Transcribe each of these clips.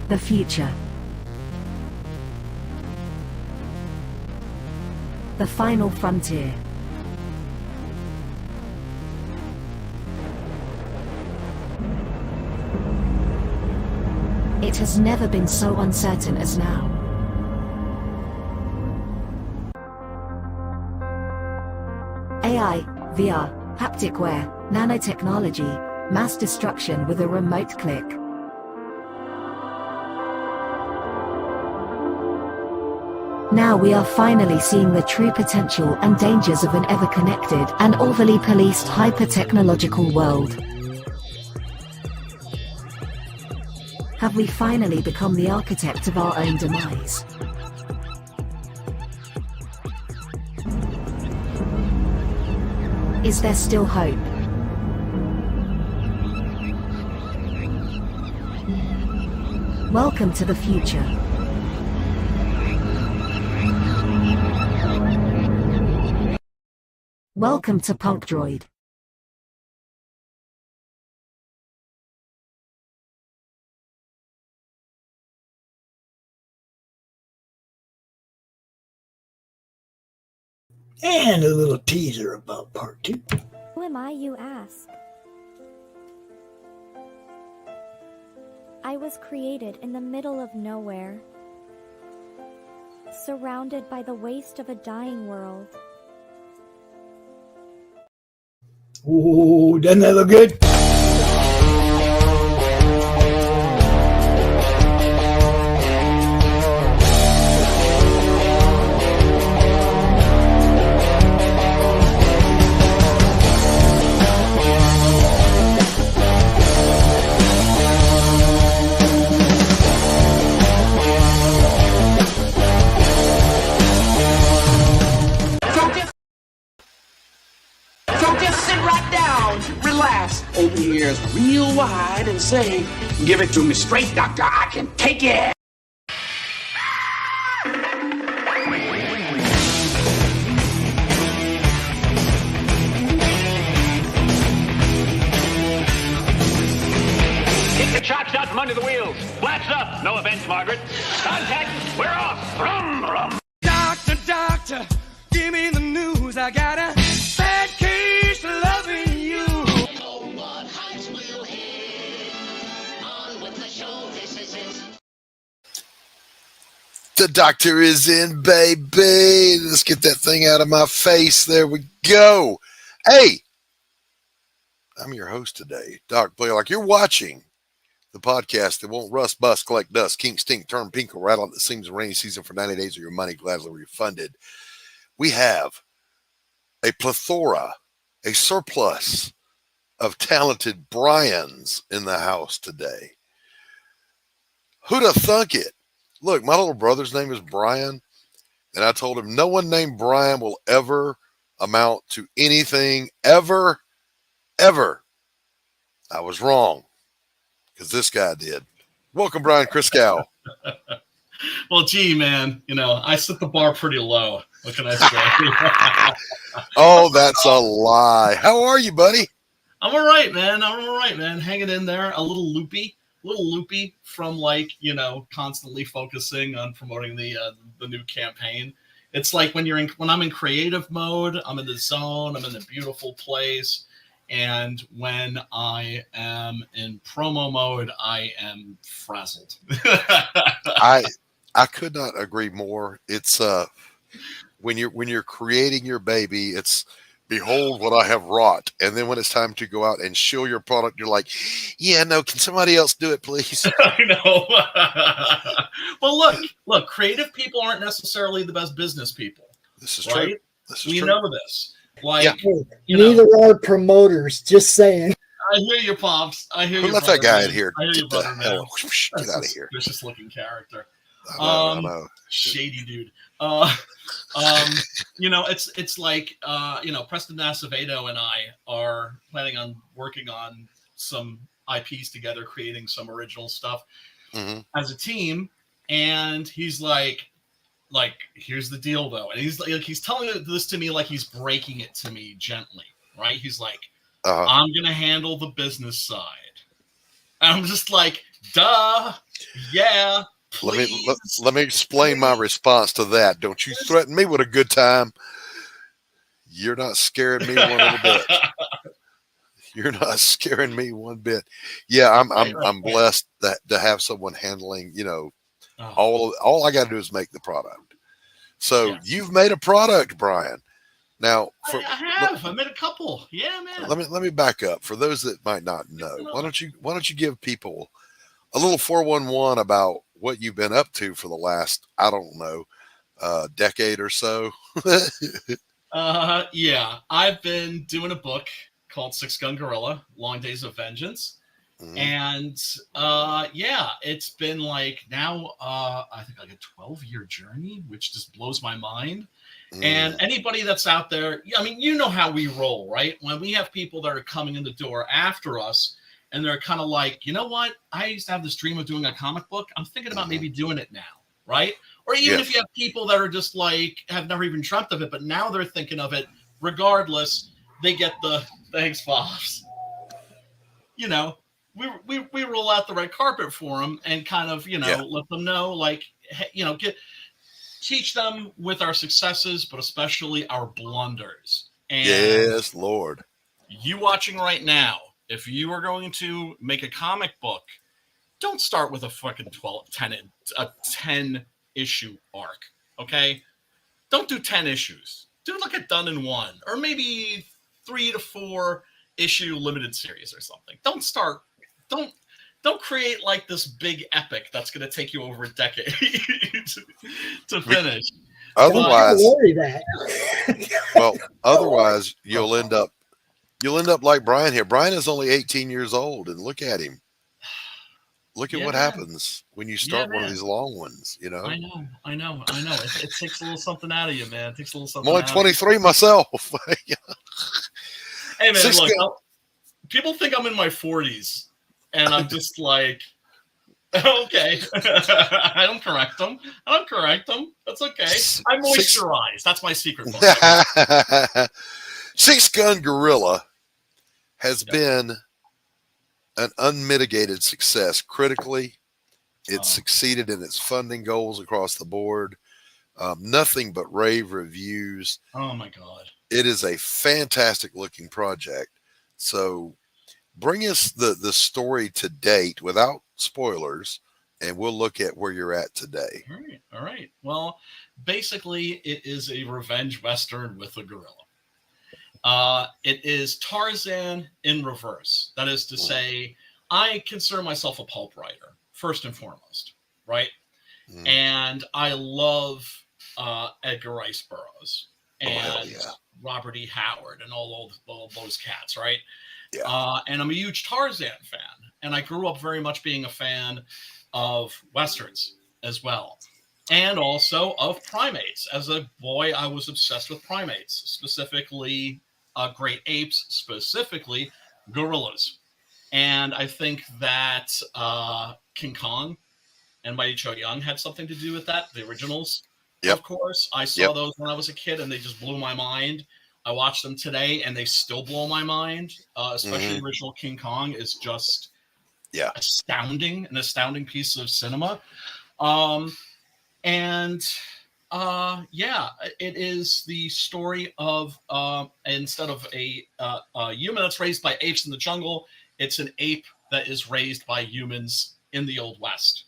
The future. The final frontier. It has never been so uncertain as now. AI, VR, haptic wear, nanotechnology, mass destruction with a remote click. Now we are finally seeing the true potential and dangers of an ever-connected and overly policed hyper-technological world. Have we finally become the architect of our own demise? Is there still hope? Welcome to the future. Welcome to Punk Droid. And a little teaser about part 2. Who am I, you ask? I was created in the middle of nowhere, surrounded by the waste of a dying world. Ooh, doesn't that look good? Open your ears real wide and say, "Give it to me straight, doctor, I can take it." Kick the chocks out from under the wheels. Flaps up. No offense, Margaret. Contact. We're off. Brum, brum. Doctor, doctor, give me the news. I got a bad case of loving you. The doctor is in, baby. Let's get that thing out of my face. There we go. Hey, I'm your host today, Doc Blalock. You're watching the podcast that won't rust, bust, collect dust, kink, stink, turn pink, or rattle at the seams of rainy season for 90 days or your money gladly refunded. We have a plethora, a surplus of talented Brians in the house today. Who'd have thunk it? Look, my little brother's name is Brian, and I told him no one named Brian will ever amount to anything ever, ever. I was wrong, because this guy did. Welcome, Brian Christgau. Well, gee, man, I set the bar pretty low. What can I say? Oh, that's a lie. How are you, buddy? I'm all right, man. Hanging in there, a little loopy from constantly focusing on promoting the new campaign. It's like when I'm in creative mode, I'm in the zone, I'm in a beautiful place, and when I am in promo mode, I am frazzled. I could not agree more. It's when you're creating your baby, it's behold what I have wrought. And then when it's time to go out and show your product, you're like, yeah, no, can somebody else do it, please? I know. Well, look, creative people aren't necessarily the best business people. This is right? true. This is we true. know this. Neither are promoters, just saying. I hear you, Pops. I hear you. Let that guy in here. I hear you, Get man. Get out of here. Vicious looking character. I know. Shady dude. It's like Preston Acevedo and I are planning on working on some IPs together, creating some original stuff as a team. And he's like, here's the deal though. And he's telling this to me like he's breaking it to me gently, right? He's like, I'm gonna handle the business side. And I'm just like, Duh. Yeah. Please. Let me explain my response to that. Don't you threaten me with a good time. You're not scaring me one little bit. You're not scaring me one bit. Yeah, I'm blessed to have someone handling, all I got to do is make the product. So you've made a product, Brian. Now, I made a couple. Yeah, man. Let me back up for those that might not know. Why don't you give people a little 411 about what you've been up to for the last, I don't know, decade or so? Yeah, I've been doing a book called Six Gun Gorilla: Long Days of Vengeance. And it's been like now I think like a 12-year journey, which just blows my mind. And anybody that's out there, I mean, you know how we roll, right? When we have people that are coming in the door after us and they're kind of like, you know what? I used to have this dream of doing a comic book. I'm thinking about maybe doing it now, right? Or even if you have people that are just like, have never even dreamt of it, but now they're thinking of it. Regardless, they get the thanks, Pops. We roll out the red carpet for them and kind of, let them know, like, teach them with our successes, but especially our blunders. And yes, Lord. You watching right now, if you are going to make a comic book, don't start with a fucking 10 issue arc, okay? Don't do 10 issues. Do like a done in one, or maybe 3 to 4 issue limited series or something. Don't create like this big epic that's going to take you over a decade to finish. Otherwise, well, otherwise you'll end up like Brian here. Brian is only 18 years old, and look at him. Look at what happens when you start one of these long ones. I know. It takes a little something out of you, man. It takes a little something. I'm only 23 myself. Hey, man, look. People think I'm in my 40s. And I'm just like, okay. I don't correct them. That's okay. I moisturize. That's my secret book. Six Gun Gorilla has been an unmitigated success critically. It succeeded in its funding goals across the board. Nothing but rave reviews. Oh, my God. It is a fantastic looking project. So bring us the story to date without spoilers, and we'll look at where you're at today. All right. Well, basically, it is a revenge Western with a gorilla. It is Tarzan in reverse. That is to say, I consider myself a pulp writer, first and foremost, right? And I love Edgar Rice Burroughs and Robert E. Howard and all those cats, right? Yeah. And I'm a huge Tarzan fan, and I grew up very much being a fan of Westerns as well, and also of primates. As a boy, I was obsessed with primates, specifically great apes, specifically gorillas. And I think that King Kong and Mighty Joe Young had something to do with that, the originals. Of course, I saw those when I was a kid, and they just blew my mind. I watch them today, and they still blow my mind. Especially the original King Kong is just astounding, an astounding piece of cinema. It is the story of instead of a human that's raised by apes in the jungle, it's an ape that is raised by humans in the Old West.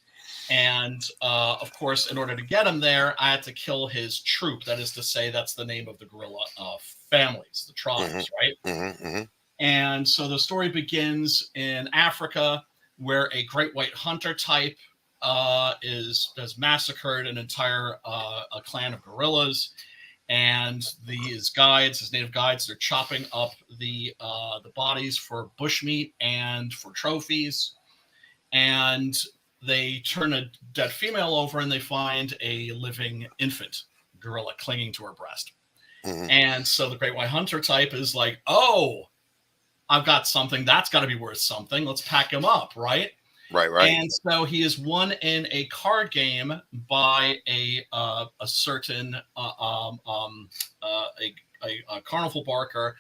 And, of course, in order to get him there, I had to kill his troop. That is to say, that's the name of the gorilla families, the tribes, right? And so the story begins in Africa, where a great white hunter type has massacred an entire a clan of gorillas. And his native guides, they're chopping up the bodies for bushmeat and for trophies. And they turn a dead female over, and they find a living infant gorilla clinging to her breast. And so the great white hunter type is like, oh, I've got something that's got to be worth something. Let's pack him up, right? Right. And so he is won in a card game by a certain a carnival barker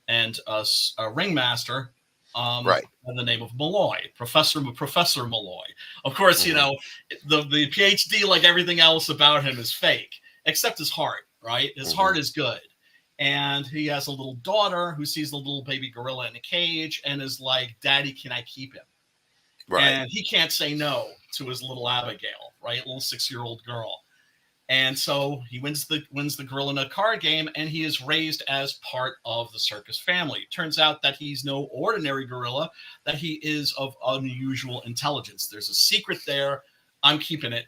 and a ringmaster Right. by the name of Malloy, Professor Malloy. Of course, you know, the PhD, like everything else about him, is fake, except his heart, right? His heart is good. And he has a little daughter who sees the little baby gorilla in a cage and is like, Daddy, can I keep him? Right. And he can't say no to his little Abigail, right? Little 6-year-old girl. And so he wins the gorilla in a card game, and he is raised as part of the circus family. Turns out that he's no ordinary gorilla, that he is of unusual intelligence. There's a secret there. I'm keeping it.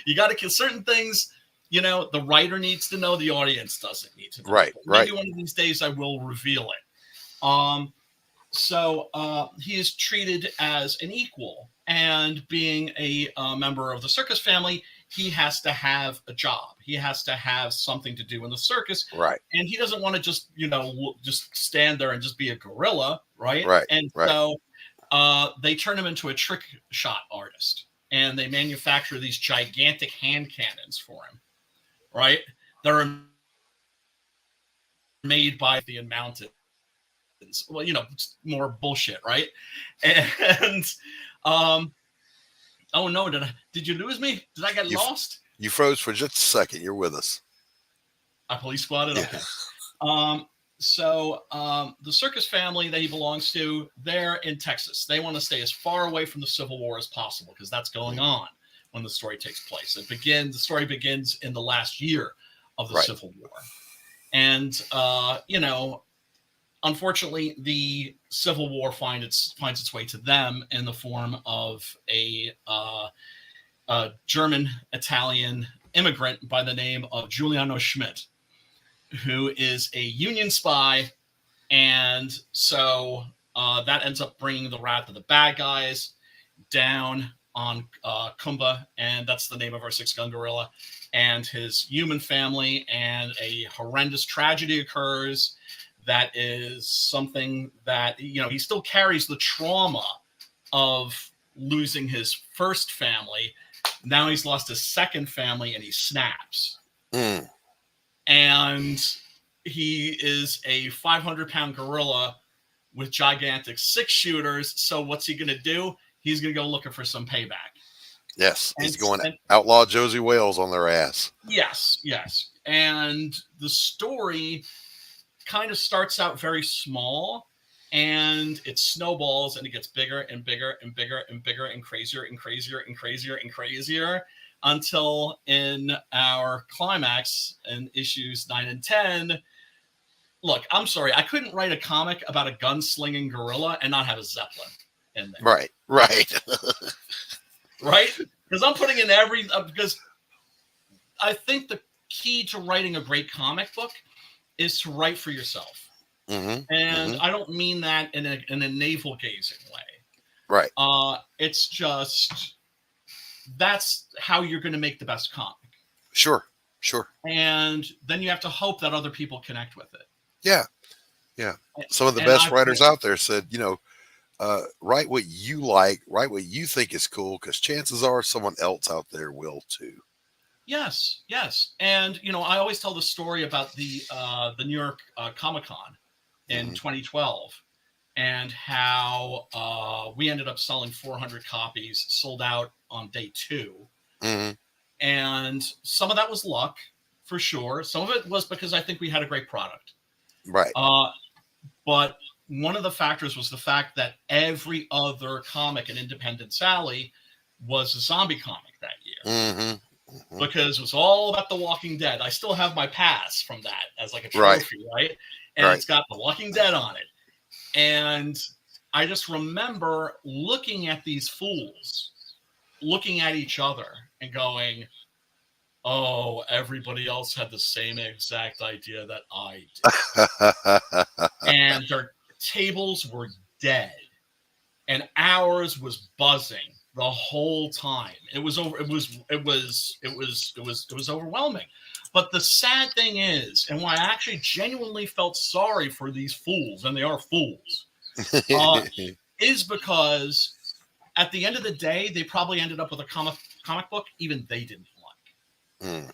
You got to kill certain things. You know, the writer needs to know, the audience doesn't need to know. Right, Maybe one of these days I will reveal it. So he is treated as an equal, and being a member of the circus family, he has to have a job. He has to have something to do in the circus. Right. And he doesn't want to just, you know, just stand there and just be a gorilla, right? Right. And right. so they turn him into a trick shot artist, and they manufacture these gigantic hand cannons for him, right? They're made by the mountains. Well, you know, more bullshit, right? And oh no, did you lose me? Did I get lost? You froze for just a second. You're with us. I police squatted. Okay. So the circus family that he belongs to, they're in Texas. They want to stay as far away from the Civil War as possible because that's going on when the story takes place. The story begins in the last year of the Civil War, and you know, unfortunately, the Civil War finds its way to them in the form of a German-Italian immigrant by the name of Giuliano Schmidt, who is a Union spy, and so that ends up bringing the wrath of the bad guys down on Kumba, and that's the name of our 6-gun gorilla, and his human family, and a horrendous tragedy occurs. That is something that, you know, he still carries the trauma of losing his first family. Now he's lost his second family, and he snaps. And he is a 500-pound gorilla with gigantic 6-shooters. So what's he going to do? He's going to go looking for some payback. Yes, he's going to outlaw Josie Wales on their ass. Yes, yes. And the story kind of starts out very small, and it snowballs, and it gets bigger and bigger and bigger and bigger and crazier and crazier and crazier and crazier until in our climax in issues 9 and 10. Look, I'm sorry, I couldn't write a comic about a gunslinging gorilla and not have a Zeppelin in there. Right. Right? Because I'm putting in because I think the key to writing a great comic book is to write for yourself. And I don't mean that in a navel-gazing way. Right. It's just, that's how you're going to make the best comic. Sure. And then you have to hope that other people connect with it. Yeah. Some of the best writers out there said, you know, write what you like, write what you think is cool, because chances are someone else out there will too. Yes. And, you know, I always tell the story about the New York Comic-Con in 2012 and how we ended up selling 400 copies, sold out on day 2. And some of that was luck, for sure. Some of it was because I think we had a great product. Right. But one of the factors was the fact that every other comic in Independence Alley was a zombie comic that year. Because it was all about The Walking Dead. I still have my pass from that as like a trophy, right? And it's got The Walking Dead on it. And I just remember looking at these fools, looking at each other and going, oh, everybody else had the same exact idea that I did. And their tables were dead. And ours was buzzing the whole time. It was overwhelming. But the sad thing is, and why I actually genuinely felt sorry for these fools, and they are fools, is because at the end of the day, they probably ended up with a comic book even they didn't like.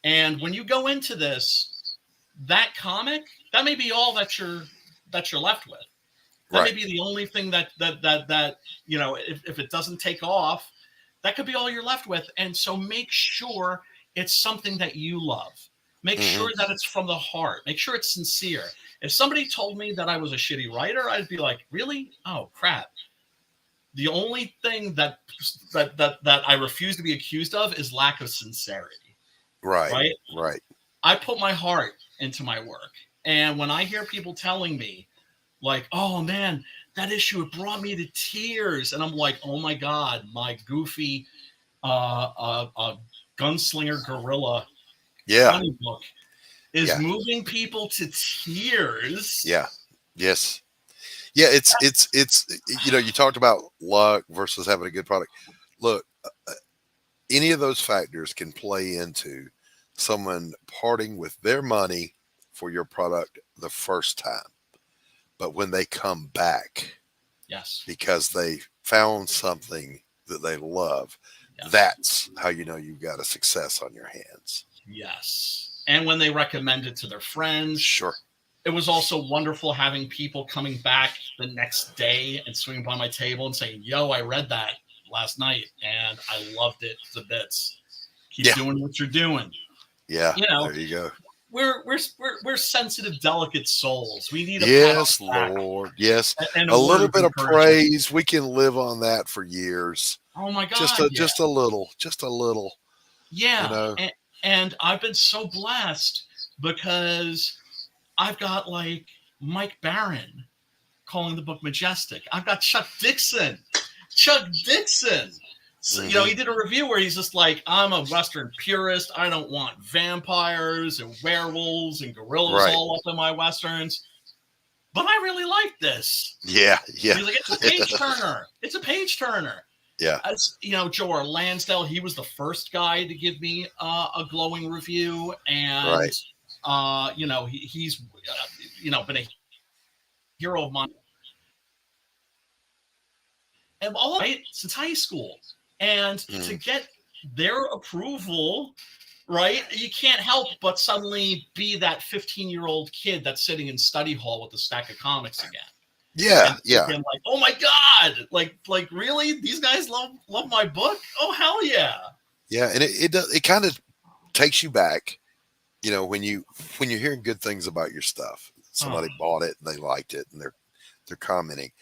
And when you go into this, that comic, that may be all that you're left with. That may be the only thing that if it doesn't take off, that could be all you're left with. And so make sure it's something that you love. Make sure that it's from the heart. Make sure it's sincere. If somebody told me that I was a shitty writer, I'd be like, really? Oh, crap. The only thing that I refuse to be accused of is lack of sincerity. Right. I put my heart into my work. And when I hear people telling me, like, oh, man, that issue, it brought me to tears. And I'm like, oh, my God, my goofy gunslinger gorilla funny book is moving people to tears. Yes. Yeah, it's you talked about luck versus having a good product. Look, any of those factors can play into someone parting with their money for your product the first time. But when they come back, because they found something that they love, that's how you know you've got a success on your hands. Yes. And when they recommend it to their friends. Sure. It was also wonderful having people coming back the next day and swinging by my table and saying, yo, I read that last night and I loved it to bits. Keep doing what you're doing. Yeah. There you go. We're sensitive, delicate souls. We need a yes, Lord. Yes. And a little bit of praise. We can live on that for years. Oh my God. Just a little. Yeah. And I've been so blessed because I've got like Mike Barron calling the book majestic. I've got Chuck Dixon. So, he did a review where he's just like, I'm a Western purist. I don't want vampires and werewolves and gorillas all up in my Westerns. But I really like this. Yeah. He's like, it's a page turner. It's a page turner. Yeah. As Joe R. Lansdale, he was the first guy to give me a glowing review. And, he's, been a hero of mine. And all right, since high school. And to get their approval, right, you can't help but suddenly be that 15-year-old kid that's sitting in study hall with a stack of comics again. Yeah. And like, oh my God, like really? These guys love my book? Oh, hell yeah. Yeah, and it kind of takes you back, when you're hearing good things about your stuff. Somebody bought it and they liked it and they're commenting.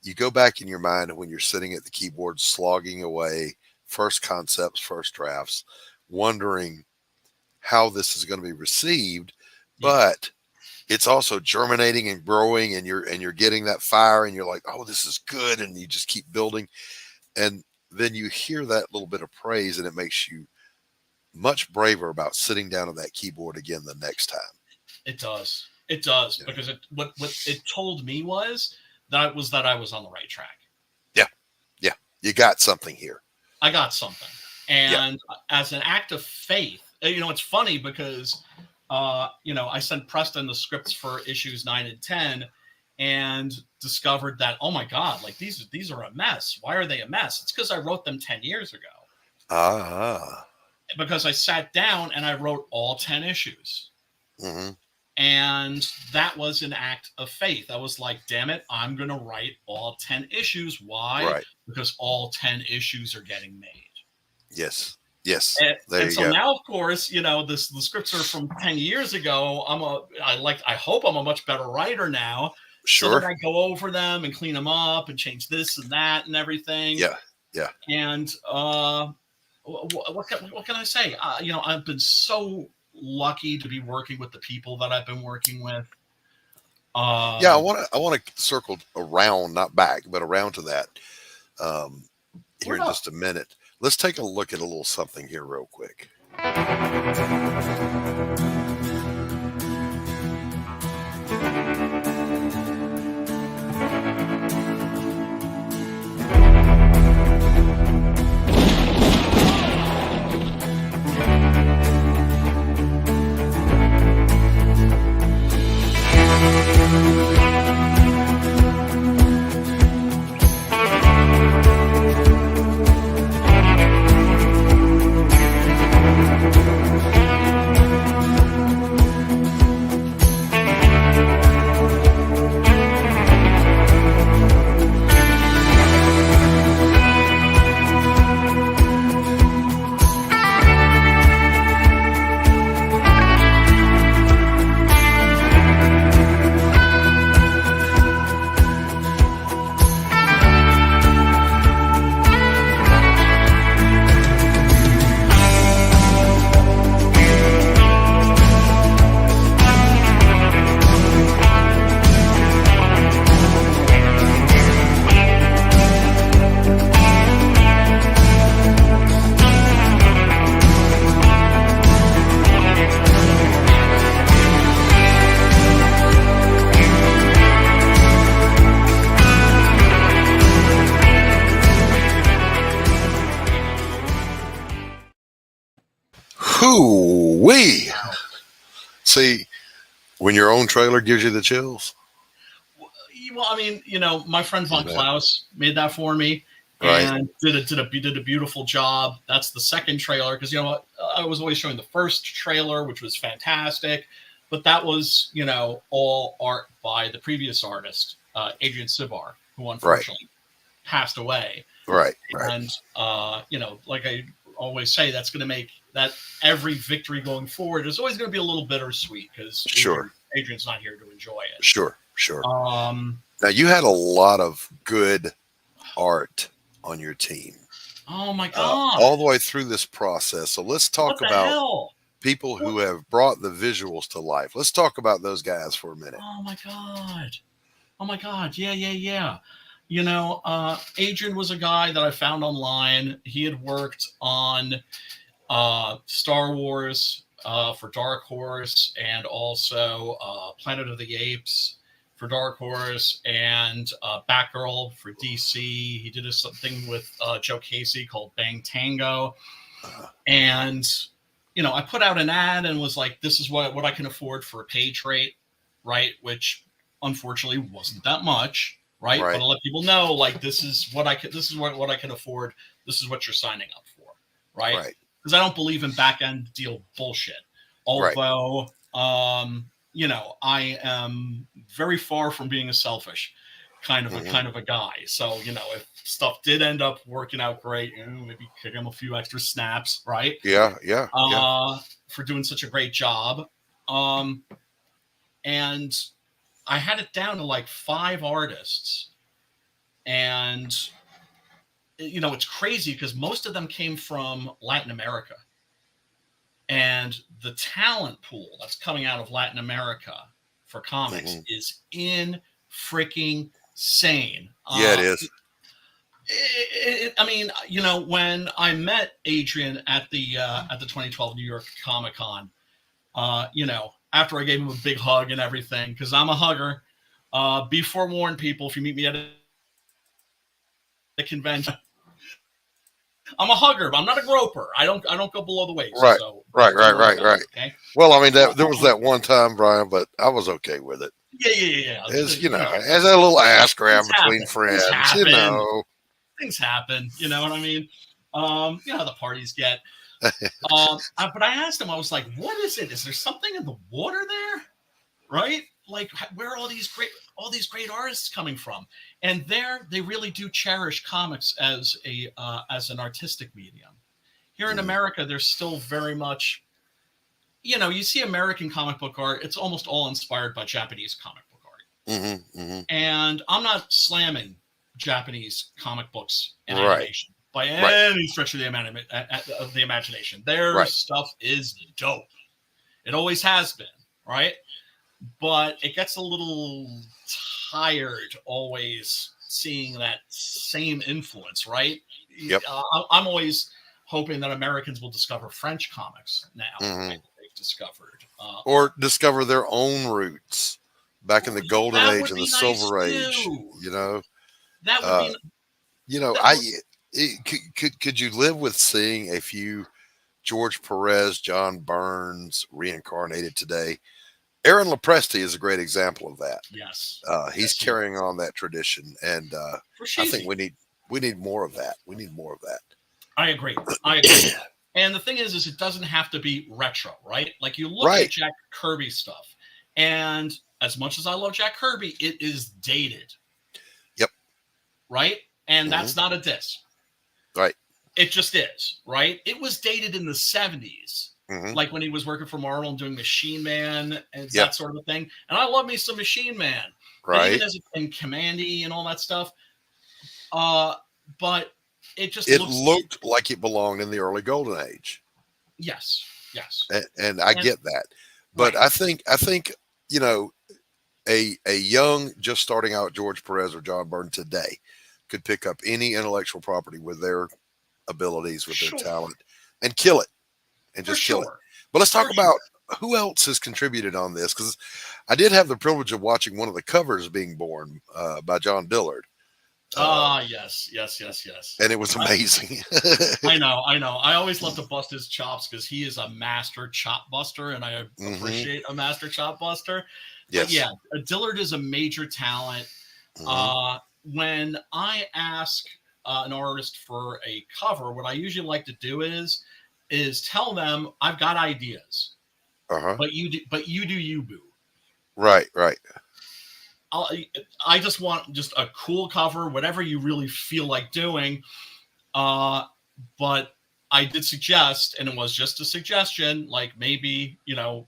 You go back in your mind when you're sitting at the keyboard slogging away first concepts, first drafts, wondering how this is going to be received, but it's also germinating and growing, and you're getting that fire, and you're like, oh, this is good, and you just keep building, and then you hear that little bit of praise, and it makes you much braver about sitting down at that keyboard again the next time. It does, because what it told me was that I was on the right track. Yeah. You got something here. I got something. And as an act of faith, it's funny because, I sent Preston the scripts for issues 9 and 10 and discovered that, oh my God, like these are a mess. Why are they a mess? It's because I wrote them 10 years ago. Because I sat down and I wrote all 10 issues. Mm-hmm. And that was an act of faith. I was like, damn it, I'm going to write all 10 issues. Why? Right. Because all 10 issues are getting made. Yes. And so now, of course, the scripts are from 10 years ago. I hope I'm a much better writer now. Sure. So that I go over them and clean them up and change this and that and everything. Yeah. And what can I say? I've been so lucky to be working with the people that I've been working with. I want to circle around, not back, but around to that here in just a minute. Let's take a look at a little something here real quick. Hoo-wee. See, when your own trailer gives you the chills. Well, I mean, my friend Von Klaus made that for me, Right. and did a beautiful job. That's the second trailer, because I was always showing the first trailer, which was fantastic, but that was all art by the previous artist, Adrian Sibar, who unfortunately passed away. Right. And like I always say, that's going to make that every victory going forward is always going to be a little bittersweet, because Adrian's not here to enjoy it. Sure. Now, you had a lot of good art on your team. Oh my God. All the way through this process. So let's talk about people who have brought the visuals to life. Let's talk about those guys for a minute. Oh my God. Yeah. Adrian was a guy that I found online. He had worked on Star Wars for Dark Horse, and also Planet of the Apes for Dark Horse, and Batgirl for DC. He did something with Joe Casey called Bang Tango. And, I put out an ad and was like, this is what I can afford for a page rate, right? Which unfortunately wasn't that much, right? But I'll let people know, like, this is what I can afford. This is what you're signing up for, right? Because I don't believe in back end deal bullshit. Although, I am very far from being a selfish kind of a guy. So, if stuff did end up working out great, maybe kick him a few extra snaps, right? Yeah. For doing such a great job. And I had it down to like 5 artists. And, it's crazy because most of them came from Latin America. And the talent pool that's coming out of Latin America for comics is in freaking sane. Yeah, it is. When I met Adrian at the 2012 New York Comic Con, after I gave him a big hug and everything, because I'm a hugger. Be forewarned, people, if you meet me at a convention. I'm a hugger, but I'm not a groper. I don't go below the waist. Right. So, Right. Okay. Well, I mean, there was that one time, Brian, but I was okay with it. Yeah. As as a little ass grab between friends, Things happen. You know what I mean? How the parties get. But I asked him, I was like, what is it? Is there something in the water there? Right? Like, where are all these great artists coming from? And they really do cherish comics as an artistic medium. Here in America, there's still very much, you see American comic book art, it's almost all inspired by Japanese comic book art. And I'm not slamming Japanese comic books and animation by any stretch of the imagination. Their stuff is dope. It always has been, right? But it gets a little tired always seeing that same influence, right? Yep. I'm always hoping that Americans will discover French comics now. Like they've discovered. Or discover their own roots back in the golden age and the silver age. That would be... Could you live with seeing a few George Perez, John Burns reincarnated today? Aaron Lopresti is a great example of that. Yes. He's carrying on that tradition, and I think we need more of that. We need more of that. I agree. And the thing is it doesn't have to be retro, right? Like, you look at Jack Kirby stuff, and as much as I love Jack Kirby, it is dated. Yep. Right? And that's not a diss. Right. It just is, right? It was dated in the 70s. Like when he was working for Marvel and doing Machine Man and that sort of thing. And I love me some Machine Man. Right. Even and Commandy and all that stuff. But it just looked like it belonged in the early golden age. Yes. And I get that. But I think a young, just starting out George Perez or John Byrne today could pick up any intellectual property with their abilities, with their talent, and kill it. And just kill it. But let's talk about who else has contributed on this, because I did have the privilege of watching one of the covers being born by John Dillard. Yes. And it was amazing. I know. I always love to bust his chops because he is a master chop buster, and I appreciate a master chop buster. Yes. But yeah, Dillard is a major talent. When I ask an artist for a cover, what I usually like to do is tell them I've got ideas, but you do you, boo. Right. I just want just a cool cover, whatever you really feel like doing. But I did suggest, and it was just a suggestion, like maybe,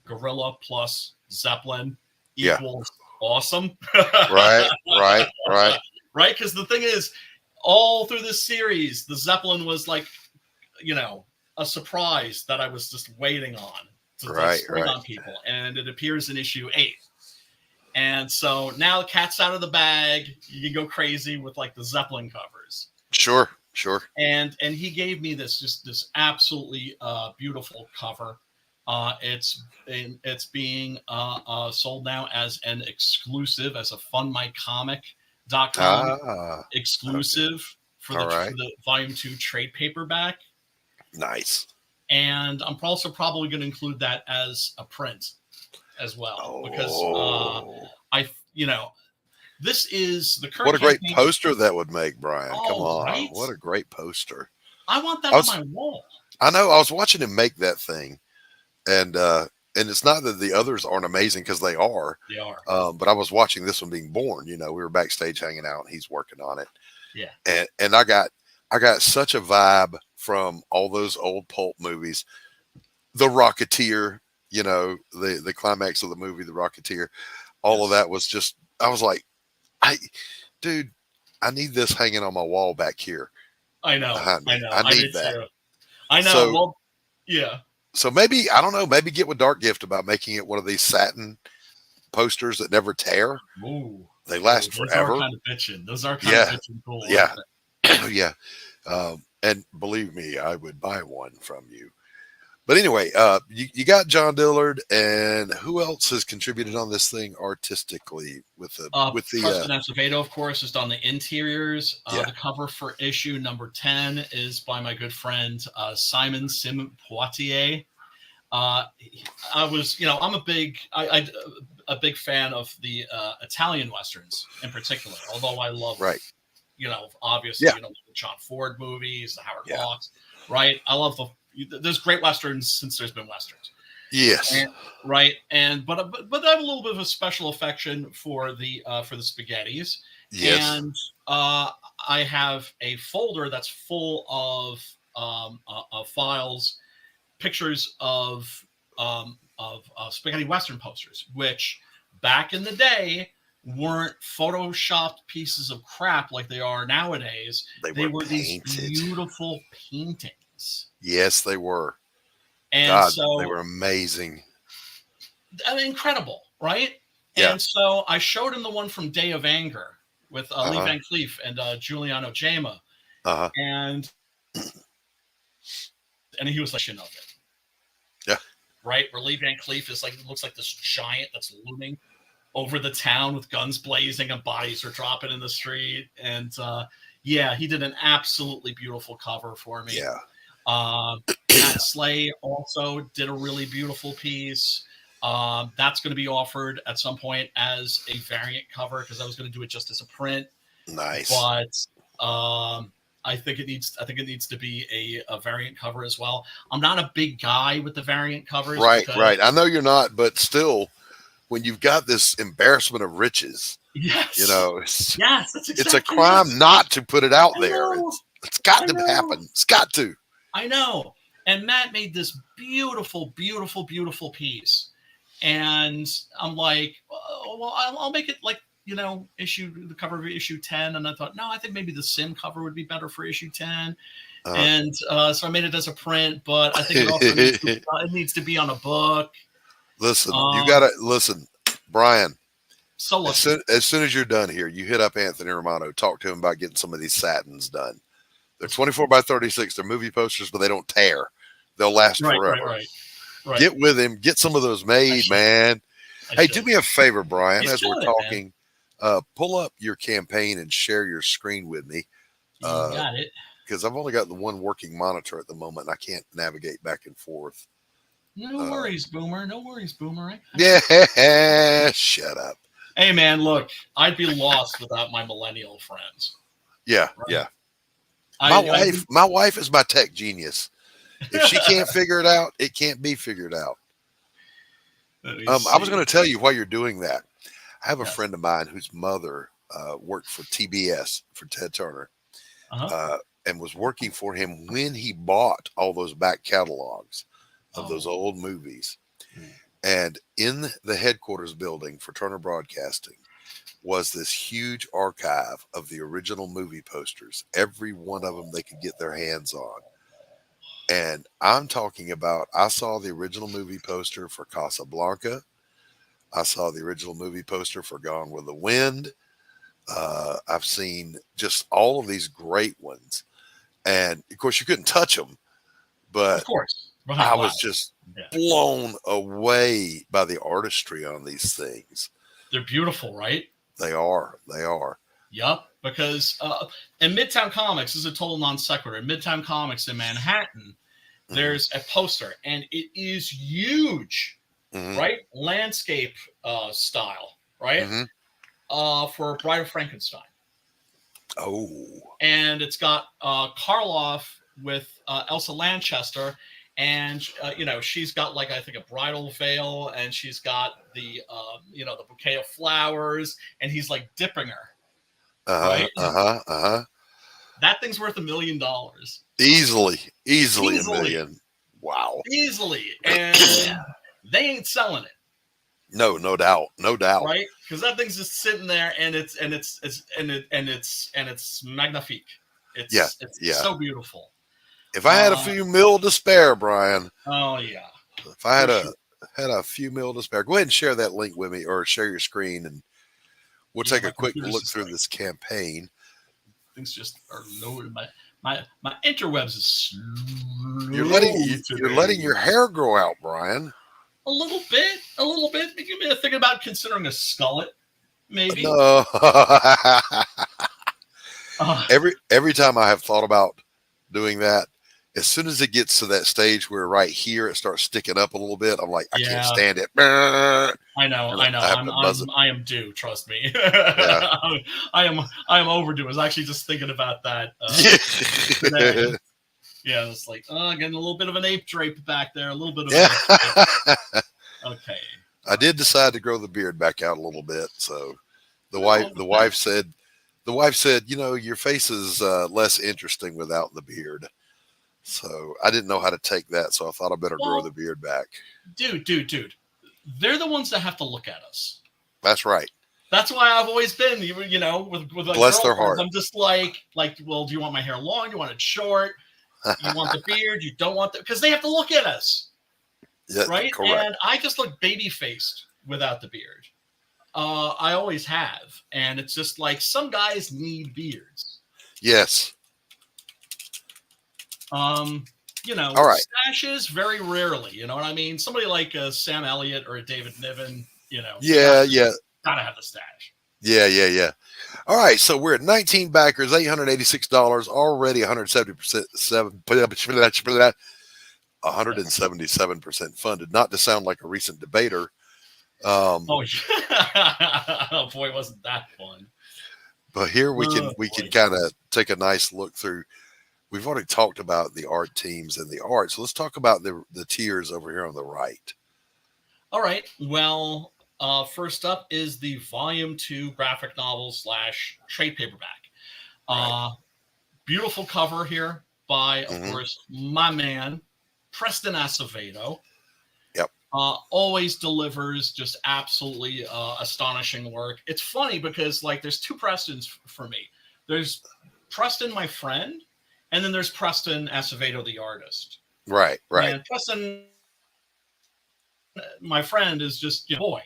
Gorilla plus Zeppelin equals awesome. Right. Right? Because the thing is, all through this series, the Zeppelin was like, a surprise that I was just waiting on to spring on people. And it appears in issue 8. And so now the cat's out of the bag. You can go crazy with like the Zeppelin covers. Sure. And he gave me this absolutely beautiful cover. It's being sold now as an exclusive, as a funmycomic.com exclusive for the Volume 2 trade paperback. Nice. And I'm also probably going to include that as a print as well, because this is the current. What a great poster that would make, Brian. Come on. Right? What a great poster. I want that on my wall. I know. I was watching him make that thing, and it's not that the others aren't amazing, because they are. They are. But I was watching this one being born. We were backstage hanging out, and he's working on it. Yeah. And I got such a vibe from all those old pulp movies. The Rocketeer, the climax of the movie, The Rocketeer, all of that was just, I was like, I need this hanging on my wall back here. I know. I need that. Too. I know. So, well, yeah. So maybe, I don't know, maybe get with Dark Gift about making it one of these satin posters that never tear. Ooh. They last forever. Those are kind of bitching cool. Yeah. Yeah. And believe me, I would buy one from you. But anyway, you got John Dillard, and who else has contributed on this thing artistically with the Preston Acevedo, of course, is on the interiors. The cover for issue number 10 is by my good friend Simon Poitier. I'm a big fan of the Italian westerns in particular, although I love obviously the John Ford movies, the Howard Hawks, right? I love there's great westerns since there's been westerns. Yes. But I have a little bit of a special affection for the spaghettis. Yes. And I have a folder that's full of files, pictures of spaghetti western posters, which back in the day weren't photoshopped pieces of crap like they are nowadays. They were painted. These beautiful paintings. Yes, they were. And they were amazing. Incredible, right? Yeah. And so I showed him the one from Day of Anger with Lee Van Cleef and Giuliano Jama. And he was like, of it. Yeah. Right? Where Lee Van Cleef looks like this giant that's looming over the town with guns blazing and bodies are dropping in the street. And he did an absolutely beautiful cover for me. Yeah. Matt Slay also did a really beautiful piece. That's going to be offered at some point as a variant cover, because I was going to do it just as a print. Nice. But I think it needs to be a variant cover as well. I'm not a big guy with the variant covers. Right. I know you're not, but still, when you've got this embarrassment of riches, yes, it's exactly it's a crime not to put it out there. It's got to happen. It's got to. I know. And Matt made this beautiful, beautiful, beautiful piece. And I'm like, well, I'll make it like, the cover of issue 10. And I thought, no, I think maybe the Sim cover would be better for issue 10. And so I made it as a print, but I think it also needs to be on a book. Listen, you got to listen, Brian. So as soon as you're done here, you hit up Anthony Romano, talk to him about getting some of these satins done. They're 24 by 36. They're movie posters, but they don't tear. They'll last forever. Right. Get with him. Get some of those made, man. Hey, do me a favor, Brian, as we're talking. Pull up your campaign and share your screen with me. You got it. Because I've only got the one working monitor at the moment, and I can't navigate back and forth. No worries, Boomer. No worries, Boomer. Yeah, shut up. Hey, man, look, I'd be lost without my millennial friends. Yeah, right? yeah. My wife is my tech genius. If she can't figure it out, it can't be figured out. I was going to tell you while you're doing that. I have a friend of mine whose mother worked for TBS, for Ted Turner, and was working for him when he bought all those back catalogs of those old movies. And in the headquarters building for Turner Broadcasting was this huge archive of the original movie posters, every one of them they could get their hands on. And I'm talking about, I saw the original movie poster for Casablanca. I saw the original movie poster for Gone with the Wind. I've seen just all of these great ones. And of course, you couldn't touch them, but of course. I was just blown away by the artistry on these things. They're beautiful, right? They are. They are. Yup. Because in Midtown Comics, this is a total non sequitur. In Midtown Comics in Manhattan, there's a poster, and it is huge, right? Landscape style, right? For Bride of Frankenstein. Oh. And it's got Karloff with Elsa Lanchester. And, she's got, like, I think a bridal veil, and she's got the, the bouquet of flowers, and he's, like, dipping her. Right? That thing's worth $1 million. Easily $1 million. Wow. Easily. And they ain't selling it. No doubt. Right? Because that thing's just sitting there, and it's magnifique. It's so beautiful. If I had a few mil to spare, Brian. Oh yeah. If I had a few mil to spare, go ahead and share that link with me, or share your screen, and we'll take a quick look through this campaign. Things just are loaded. My interwebs is slow. You're letting your hair grow out, Brian. A little bit. Give me a thing about considering a skullet, maybe. No. Every time I have thought about doing that, as soon as it gets to that stage where right here it starts sticking up a little bit, I'm like, I can't stand it. I know. I am due. Trust me. I am overdue. I was actually just thinking about that today. Yeah, it's like getting a little bit of an ape drape back there. A little bit of. Okay. I did decide to grow the beard back out a little bit. So the wife said, your face is less interesting without the beard. So I didn't know how to take that, so I thought I better grow the beard back. Dude. They're the ones that have to look at us. That's right. That's why I've always been, with like bless their heart. I'm just like, well, do you want my hair long? Do you want it short? You want the beard? You don't want because they have to look at us. Yeah, right? Correct. And I just look baby-faced without the beard. I always have. And it's just like some guys need beards. Yes. All right. Stashes very rarely, you know what I mean? Somebody like Sam Elliott or David Niven, gotta have the stash. Yeah. All right, so we're at 19 backers, $886, already 177% funded. Not to sound like a recent debater. Oh boy, wasn't that fun? But here we can kind of take a nice look through. We've already talked about the art teams and the art, so let's talk about the tiers over here on the right. All right. Well, first up is the Volume 2 graphic novel / trade paperback. Right. Beautiful cover here by, of course, my man, Preston Acevedo. Yep. Always delivers just absolutely astonishing work. It's funny because, like, there's two Prestons for me. There's Preston, my friend, and then there's Preston Acevedo, the artist. Right. And Preston, my friend, is just boy.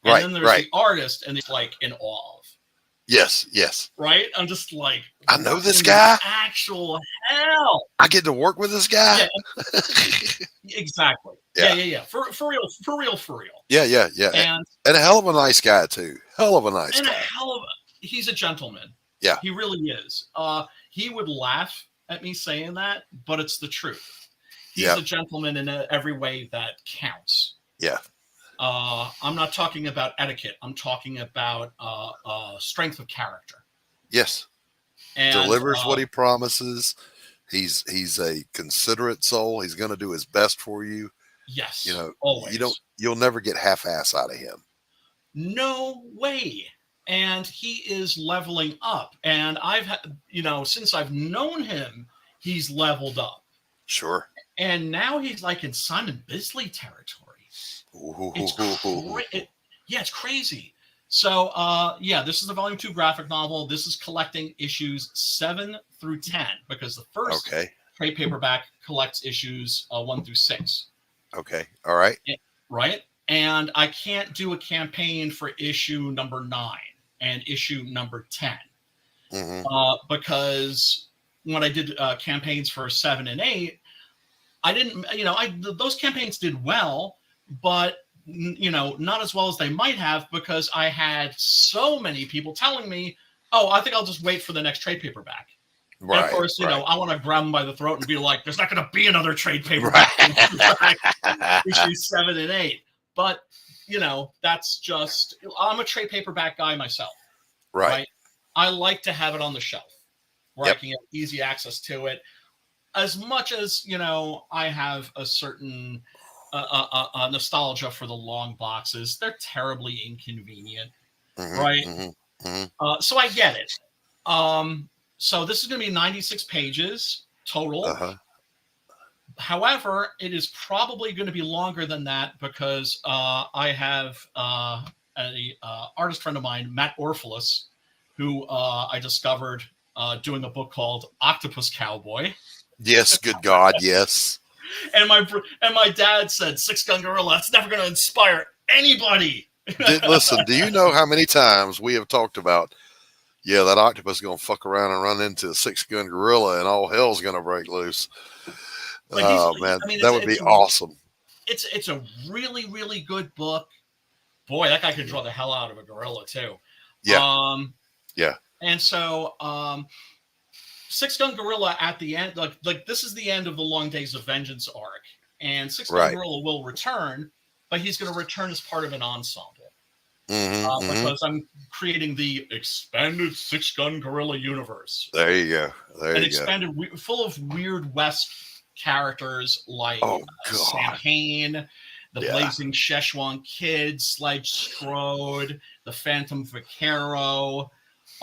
And then there's the artist, and it's like in awe of. Yes. Right? I'm just like, I know this guy. Actual hell? I get to work with this guy. Yeah, exactly. Yeah. Yeah. For real. Yeah. And a hell of a nice guy too. Hell of a nice and guy. he's a gentleman. Yeah. He really is. He would laugh at me saying that, but it's the truth. He's a gentleman in every way that counts. Yeah. I'm not talking about etiquette. I'm talking about strength of character. Yes. And, delivers what he promises. He's a considerate soul. He's going to do his best for you. Yes. Always. You'll never get half-ass out of him. No way. And he is leveling up. And I've had, since I've known him, he's leveled up. Sure. And now he's like in Simon Bisley territory. It's crazy. So, this is the volume 2 graphic novel. This is collecting issues 7 through 10 because the first trade paperback collects issues 1 through 6. Okay. All right. Right. And I can't do a campaign for issue number 9 and issue number 10 because when I did campaigns for 7 and 8, I didn't, those campaigns did well, but not as well as they might have because I had so many people telling me, oh, I think I'll just wait for the next trade paperback. Right. And of course, I want to grab them by the throat and be like, there's not going to be another trade paperback issues 7 and 8. But, that's just, I'm a trade paperback guy myself. Right. I like to have it on the shelf where I can get easy access to it. As much as, I have a certain nostalgia for the long boxes. They're terribly inconvenient, right? So I get it. So this is going to be 96 pages total. However, it is probably going to be longer than that because I have an artist friend of mine, Matt Orpheus, who I discovered doing a book called Octopus Cowboy. Yes, good God, yes. And my dad said, 6-Gun Gorilla, that's never going to inspire anybody. Listen, do you know how many times we have talked about, that octopus is going to fuck around and run into a 6-Gun Gorilla and all hell's going to break loose. Oh, man, that would be awesome. It's a really, really good book. Boy, that guy could draw the hell out of a gorilla, too. Yeah. And so 6-Gun Gorilla at the end, like this is the end of the Long Days of Vengeance arc, and 6-Gun Gorilla will return, but he's going to return as part of an ensemble because I'm creating the expanded 6-Gun Gorilla universe. There you go. Expanded, full of Weird West characters like Sam Hain, the Blazing Szechuan Kid, Sledge Strode, the Phantom Vaquero.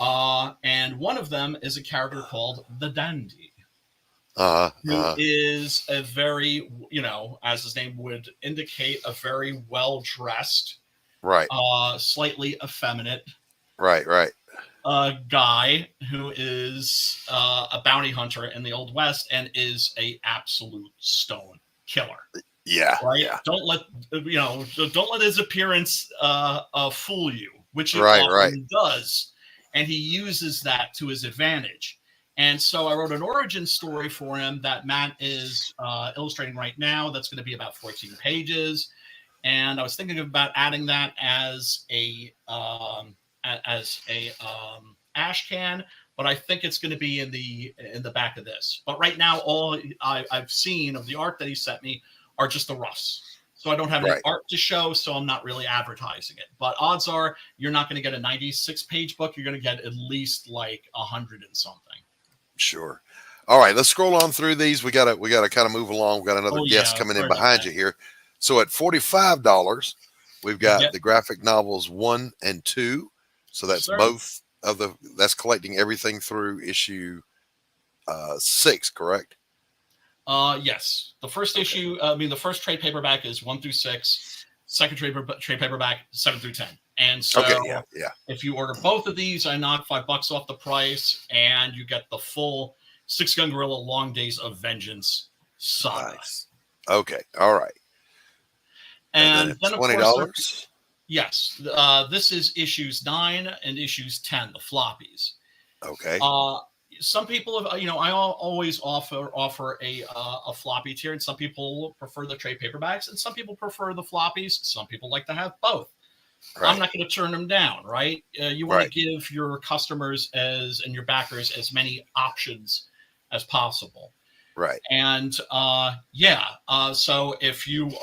And one of them is a character called the Dandy, who is a very, as his name would indicate, a very well-dressed, slightly effeminate, guy who is a bounty hunter in the Old West and is a absolute stone killer. Yeah. Right. Yeah. Don't let his appearance fool you, which it often does. And he uses that to his advantage. And so I wrote an origin story for him that Matt is illustrating right now. That's going to be about 14 pages. And I was thinking about adding that as a ash can, but I think it's going to be in the back of this. But right now, all I've seen of the art that he sent me are just the roughs. So I don't have any art to show, so I'm not really advertising it. But odds are you're not going to get a 96-page book. You're going to get at least like 100 and something. Sure. All right, let's scroll on through these. We got to kind of move along. We've got another guest coming in behind you here. So at $45, we've got the graphic novels 1 and 2. So that's both of that's collecting everything through issue 6, correct? Yes. The first issue, the first trade paperback is 1 through 6. Second trade paperback 7 through 10. And so if you order both of these, I knock $5 off the price and you get the full 6-Gun Gorilla Long Days of Vengeance saga. Nice. Okay. All right. And then $20. Yes. This is issues 9 and issues 10, the floppies. Okay. some people have, I always offer a floppy tier, and some people prefer the trade paperbacks, and some people prefer the floppies. Some people like to have both. Right. I'm not going to turn them down, right? You want to give your customers and your backers as many options as possible. Right. And so if you've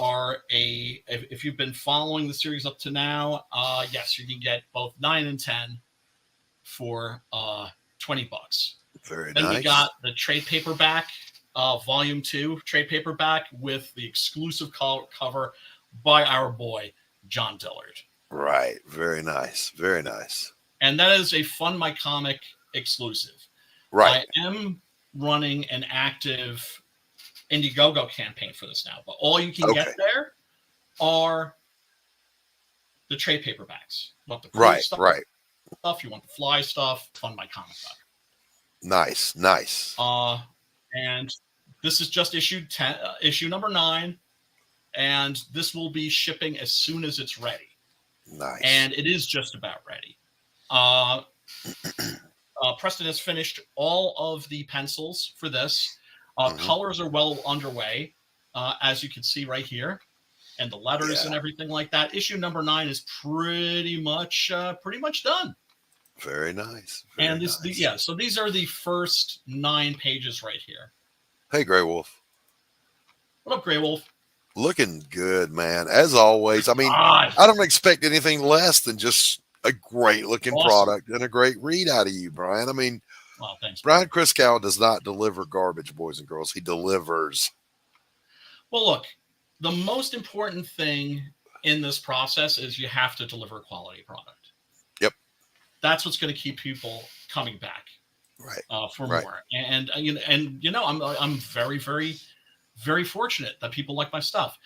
been following the series up to now, yes, you can get both 9 and 10 for $20. Very then nice. We got the trade paperback, volume 2 trade paperback with the exclusive cover by our boy John Dillard. Right. Very nice. Very nice. And that is a Fund My Comic exclusive. Right. I am running an active Indiegogo campaign for this now, but all you can get there are the trade paperbacks. You want the cool stuff, you want the fly stuff, Fund My Comic book. Nice. And this is just issue number 9, and this will be shipping as soon as it's ready. Nice. And it is just about ready. Preston has finished all of the pencils for this. Colors are well underway, as you can see right here, and the letters and everything like that. Issue number 9 is pretty much done. Very nice. So these are the first 9 pages right here. Hey, Grey Wolf. What up, Grey Wolf? Looking good, man. As always. I mean, I don't expect anything less than just a great looking product and a great read out of you, Brian. I mean, thanks, Brian Christgau does not deliver garbage, boys and girls. He delivers. Well, look, the most important thing in this process is you have to deliver a quality product. Yep. That's what's going to keep people coming back. Right. For more. And I'm very, very, very fortunate that people like my stuff.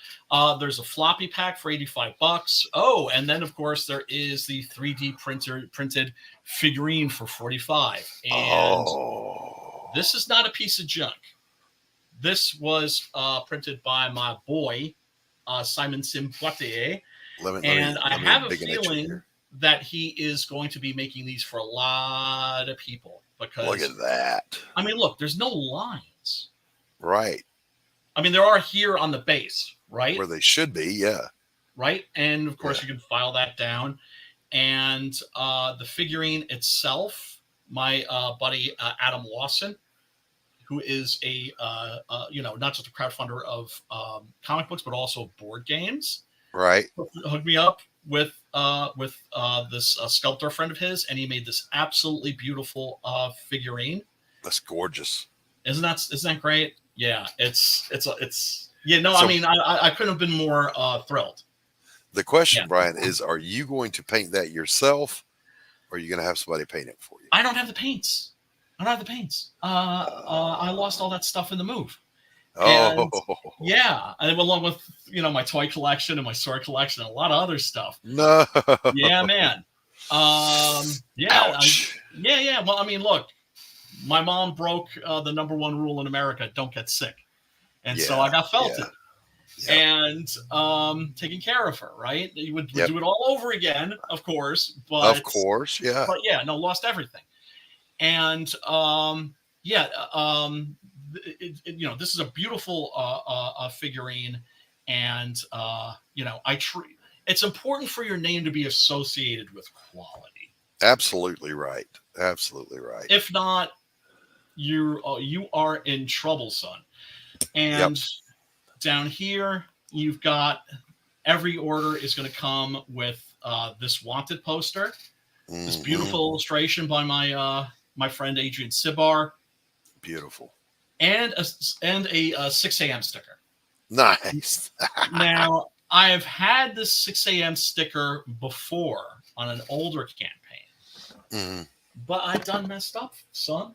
There's a floppy pack for $85. Oh, and then of course there is the 3D printed figurine for $45. And this is not a piece of junk. This was printed by my boy Simon Simpoitier, and I have a feeling that he is going to be making these for a lot of people. Because look at that. I mean, look, there's no lines. Right. I mean, there are here on the base, right? Where they should be, yeah. Right? And, of course, you can file that down. And the figurine itself, my buddy Adam Lawson, who is not just a crowdfunder of comic books, but also board games. Right. Hooked me up with this sculptor friend of his, and he made this absolutely beautiful figurine. That's gorgeous. Isn't that great? Yeah, it's I mean, I couldn't have been more thrilled. The question, Brian, is: are you going to paint that yourself, or are you going to have somebody paint it for you? I don't have the paints. I lost all that stuff in the move. And, and along with my toy collection and my sword collection and a lot of other stuff. No. Yeah, man. Ouch. Well, I mean, look, my mom broke the number 1 rule in America: don't get sick, and so I got felted. And taking care of her, right? You would do it all over again, of course. But lost everything. And this is a beautiful figurine, and it's important for your name to be associated with quality. Absolutely right. Absolutely right. If not, you are in trouble, son. And down here, you've got every order is going to come with this wanted poster, this beautiful illustration by my friend Adrian Sibar. Beautiful. And a 6 a.m. sticker. Nice. Now, I've had this 6 a.m. sticker before on an older campaign, but I done messed up, son.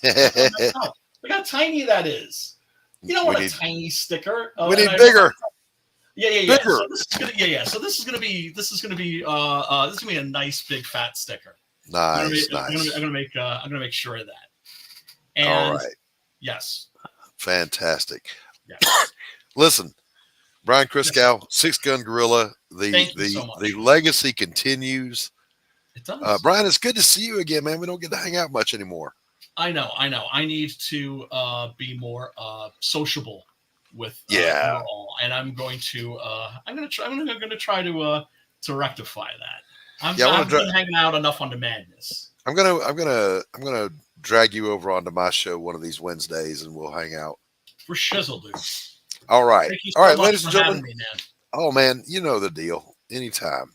Look how tiny that is. You don't want a tiny sticker. We need bigger. Yeah. So this is gonna be a nice big fat sticker. Nice. I'm gonna make sure of that. And all right. Yes. Fantastic. Yes. Listen, Brian Christgau, 6 Gun Gorilla. The legacy continues. It does. Brian, it's good to see you again, man. We don't get to hang out much anymore. I know. I need to be more sociable with all, and I'm going to try to rectify that. I've been hanging out enough on the madness. I'm gonna drag you over onto my show one of these Wednesdays, and we'll hang out. For shizzle, dude. All right. Thank you so much ladies and for gentlemen. having me, man. Oh man, you know the deal. Anytime.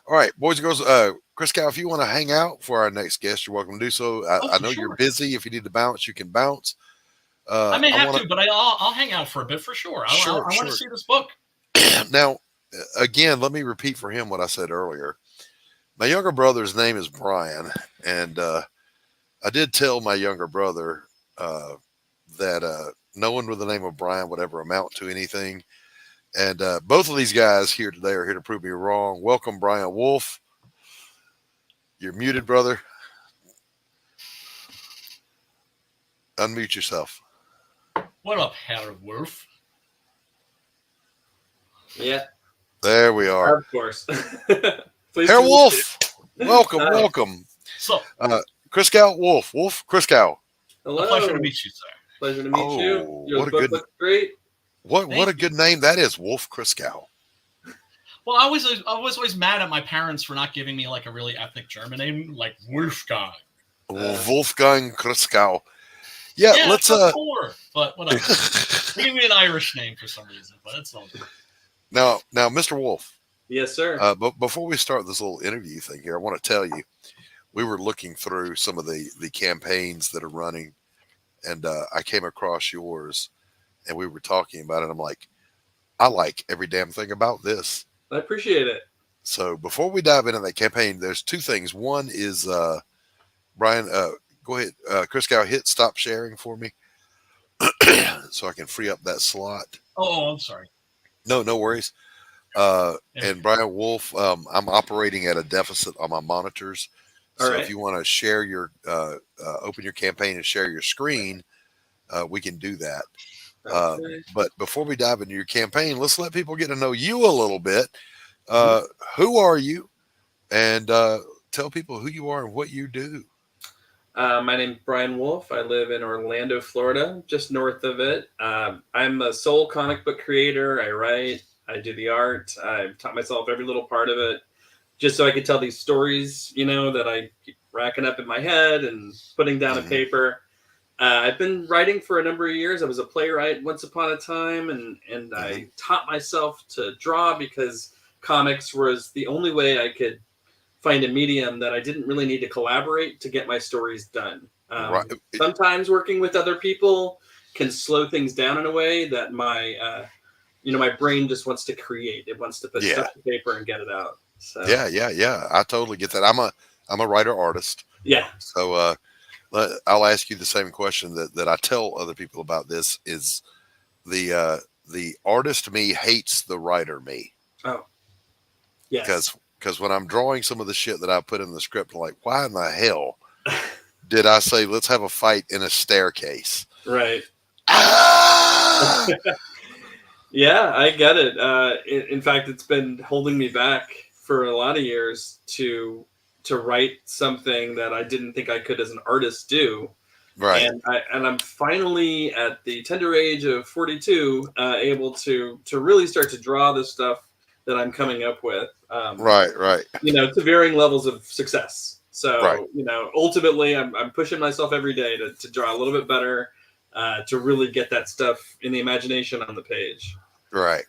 All right, boys and girls. Christgau, if you want to hang out for our next guest, you're welcome to do so. I know you're busy. If you need to bounce, you can bounce. I may have to, but I'll hang out for a bit for sure. I want to see this book. Now, again, let me repeat for him what I said earlier. My younger brother's name is Brian, and I did tell my younger brother that no one with the name of Brian would ever amount to anything. And both of these guys here today are here to prove me wrong. Welcome, Brian Wolf. You're muted, brother. Unmute yourself. What up, Herr Wolf? Yeah. There we are. Of course. Herr Wolf, welcome. So, Christgau, Wolf, Christgau. Hello. A pleasure to meet you, sir. Pleasure to meet you. Your What a book good, looks great. What a good name that is, Wolf Christgau. Well, I was always mad at my parents for not giving me like a really ethnic German name, like Wolfgang. Wolfgang Christgau. Yeah, let's poor, but whatever. They gave me an Irish name for some reason, but it's all good. Now, Mr. Wolf. Yes, sir. But before we start this little interview thing here, I want to tell you, we were looking through some of the campaigns that are running, and I came across yours, and we were talking about it. I'm like, I like every damn thing about this. I appreciate it. So before we dive into that campaign, there's two things. One is, Brian, go ahead, Christgau, hit stop sharing for me so I can free up that slot. Oh, I'm sorry. No worries. And Brian Wolf, I'm operating at a deficit on my monitors. So if you want to share your, open your campaign and share your screen, we can do that. But before we dive into your campaign, let's let people get to know you a little bit. Who are you? And tell people who you are and what you do. My name's Brian Wolf. I live in Orlando, Florida, just north of it. I'm a sole comic book creator. I write, I do the art. I've taught myself every little part of it just so I could tell these stories, that I keep racking up in my head and putting down on paper. I've been writing for a number of years. I was a playwright once upon a time, and I taught myself to draw because comics was the only way I could find a medium that I didn't really need to collaborate to get my stories done. Sometimes working with other people can slow things down in a way that my brain just wants to create. It wants to put stuff to paper and get it out. So Yeah. I totally get that. I'm a writer artist. Yeah. So I'll ask you the same question that I tell other people about this is the artist me hates the writer me. Oh, yes. Because when I'm drawing some of the shit that I put in the script, I'm like, why in the hell did I say, let's have a fight in a staircase? Right. Ah! Yeah, I get it. In fact, it's been holding me back for a lot of years to write something that I didn't think I could as an artist do. Right. And I'm finally at the tender age of 42, able to really start to draw the stuff that I'm coming up with. Right. To varying levels of success. So, ultimately I'm pushing myself every day to draw a little bit better, to really get that stuff in the imagination on the page. Right.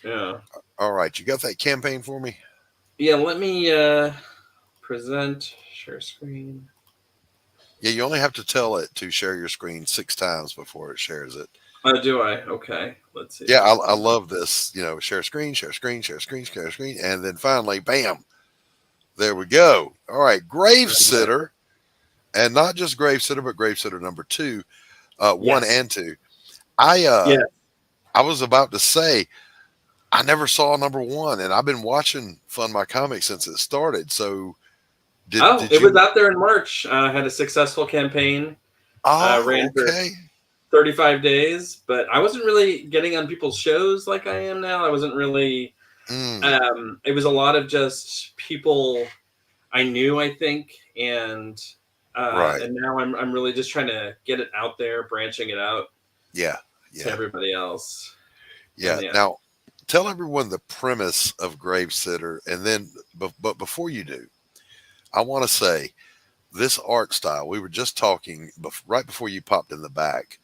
Yeah. All right. You got that campaign for me? Yeah. Let me present, share screen. Yeah. You only have to tell it to share your screen 6 times before it shares it. Do I? Okay. Let's see. Yeah. I love this, share screen, and then finally, bam, there we go. All right. Grave Sitter, and not just Grave Sitter, but Grave Sitter number 2, 1 and 2. I was about to say, I never saw number 1, and I've been watching Fund My Comics since it started. So it was out there in March. I had a successful campain. Ran for 35 days, but I wasn't really getting on people's shows like I am now. I wasn't really, it was a lot of just people I knew, I think. And Right. And now I'm really just trying to get it out there, branching it out Yeah. to everybody else. Yeah. And, Now, tell everyone the premise of Gravesitter, and then, but before you do, I want to say this art style. We were just talking right before you popped in the back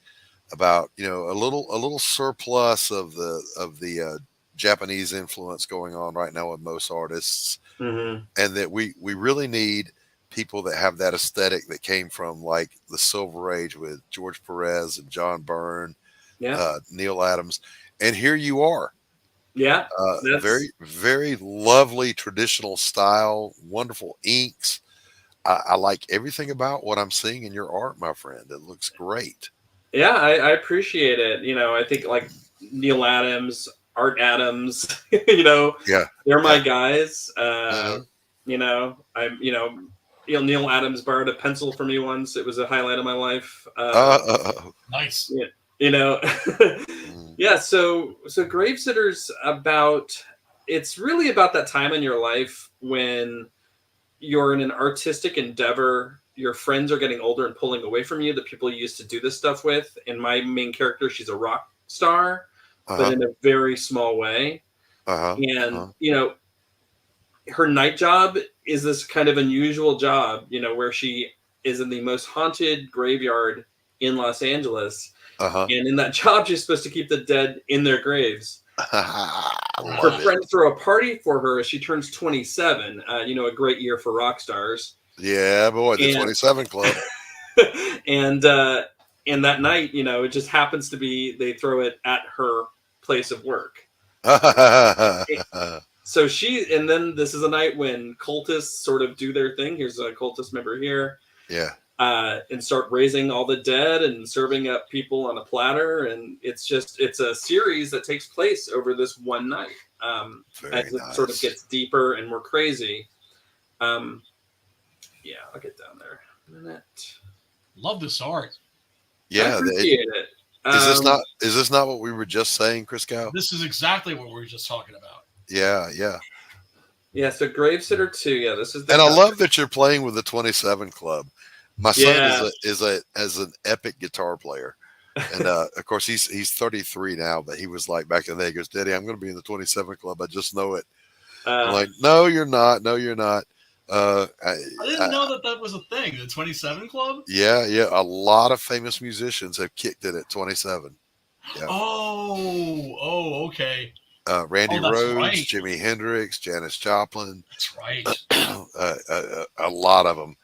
about a little surplus of the Japanese influence going on right now with most artists, Mm-hmm. and that we really need people that have that aesthetic that came from like the Silver Age with George Perez and John Byrne, Neil Adams, and here you are. Yeah, very, very lovely traditional style, wonderful inks. I like everything about what I'm seeing in your art, my friend. It looks great. Yeah, I appreciate it. I think like Neil Adams, Art Adams, they're my guys. Neil Adams borrowed a pencil from me once. It was a highlight of my life. Nice. Yeah. So Gravesitter's it's really about that time in your life when you're in an artistic endeavor. Your friends are getting older and pulling away from you, the people you used to do this stuff with. And my main character, she's a rock star, but in a very small way. And, her night job is this kind of unusual job, where she is in the most haunted graveyard in Los Angeles. And in that job, she's supposed to keep the dead in their graves. Her friends throw a party for her as she turns 27. A great year for rock stars. Yeah, boy, the 27 Club. And that night, it just happens to be they throw it at her place of work. And then this is a night when cultists sort of do their thing. Here's a cultist member here. Yeah. And start raising all the dead and serving up people on a platter. And it's a series that takes place over this one night. As it sort of gets deeper and more crazy. Yeah, I'll get down there in a minute. Love this art. Yeah. I appreciate it. Is this not what we were just saying, Christgau? This is exactly what we were just talking about. Yeah. Yeah, so Gravesitter 2, yeah, this is and I love that you're playing with the 27 Club. My son is an epic guitar player. And of course he's 33 now, but he was like back in the day, he goes, Daddy, I'm gonna be in the 27 Club. I just know it. I'm like, no, you're not. No, you're not. I didn't know that was a thing, the 27 Club. Yeah. A lot of famous musicians have kicked it at 27. Yeah. Oh, okay. Randy Rhoads, right. Jimi Hendrix, Janis Joplin. That's right. A lot of them.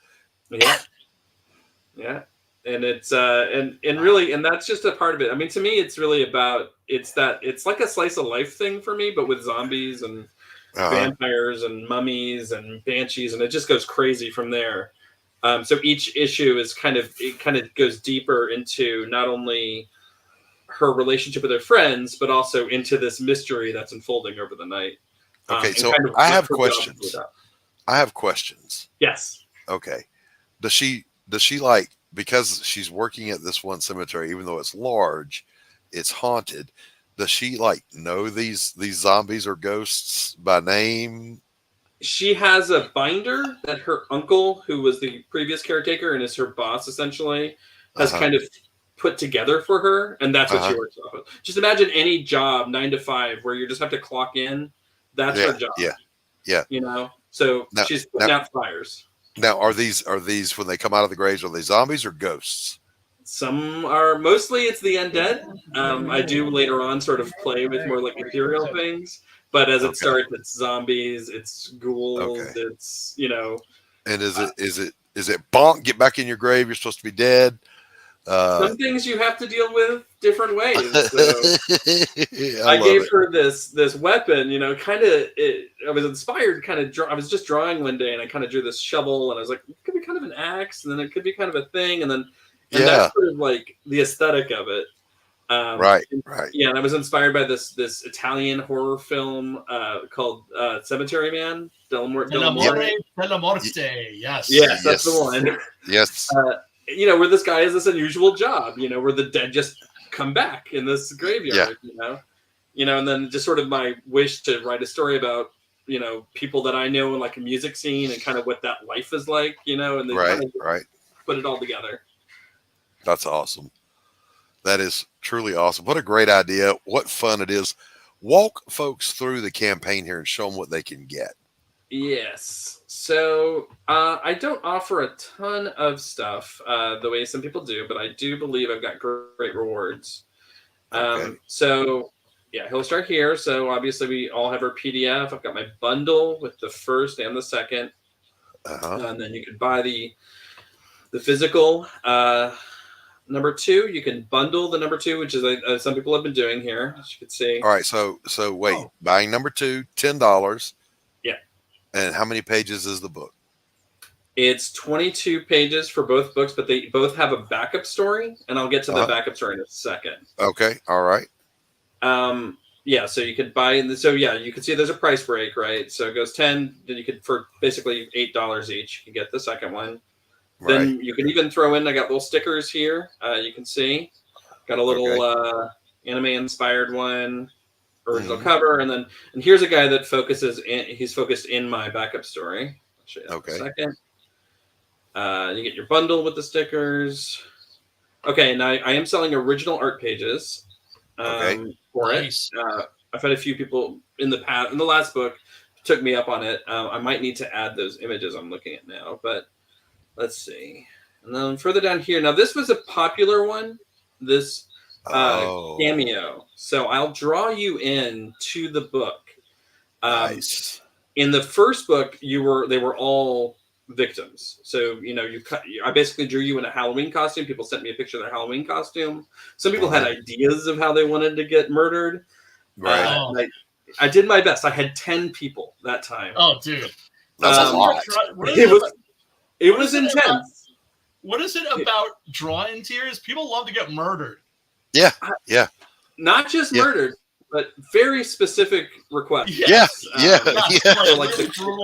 Yeah. And it's and really, and that's just a part of it. I mean, to me, it's really about it's like a slice of life thing for me, but with zombies and vampires and mummies and banshees, and it just goes crazy from there. So each issue is kind of goes deeper into not only her relationship with her friends, but also into this mystery that's unfolding over the night. Okay, so I have questions. Yes. Okay. Does she like, because she's working at this one cemetery, even though it's large, it's haunted, does she like know these zombies or ghosts by name? She has a binder that her uncle, who was the previous caretaker and is her boss essentially, has kind of put together for her, and that's what she works off of. Just imagine any job 9 to 5 where you just have to clock in. That's her job. Yeah. So she's putting out fires. Now, are these when they come out of the graves, are they zombies or ghosts? Some are, mostly it's the undead. I do later on sort of play with more like ethereal things, but as it starts, it's zombies, it's ghouls, it's And is it bonk? Get back in your grave. You're supposed to be dead. Some things you have to deal with different ways. So I gave her this weapon, I was inspired I was just drawing one day and I kind of drew this shovel and I was like, it could be kind of an axe and then it could be kind of a thing. And that's sort of like the aesthetic of it. Right. Yeah. And I was inspired by this Italian horror film called Cemetery Man. Della Morte. Yes. Yes, that's the one. Yes. Where this guy has this unusual job, where the dead just come back in this graveyard, and then just sort of my wish to write a story about, people that I know in like a music scene and kind of what that life is like, and right. put it all together. That's awesome. That is truly awesome. What a great idea. What fun it is. Walk folks through the campaign here and show them what they can get. Yes. So I don't offer a ton of stuff the way some people do, but I do believe I've got great rewards. Okay. So yeah, he'll start here. So obviously we all have our PDF. I've got my bundle with the first and the second. And then you could buy the physical number 2. You can bundle the number 2, which is some people have been doing here, as you can see. All right. So wait, buying number 2, $10. Yeah. And how many pages is the book? It's 22 pages for both books, but they both have a backup story, and I'll get to the backup story in a second. Okay. All right. Yeah, so you could buy, so yeah, you can see there's a price break, right? So it goes 10, then you could, for basically $8 each, you get the second one. Right. Then you can even throw in, I got little stickers here, you can see. Got a little anime-inspired one, original cover, and here's a guy that he's focused in my backup story. I'll show you that in a second. You get your bundle with the stickers. Okay, now I am selling original art pages. For it. I've had a few people in the last book took me up on it. I might need to add those images I'm looking at now, but let's see. And then further down here, now this was a popular one, this cameo. So I'll draw you in to the book. Nice. In the first book, they were all victims. So, I basically drew you in a Halloween costume. People sent me a picture of their Halloween costume. Some people had ideas of how they wanted to get murdered. Right. I did my best. I had 10 people that time. Oh, dude. That's a lot. It was intense. What is it about drawing tears? People love to get murdered. Yeah. Yeah. Not just murdered, but very specific requests. Yes. Like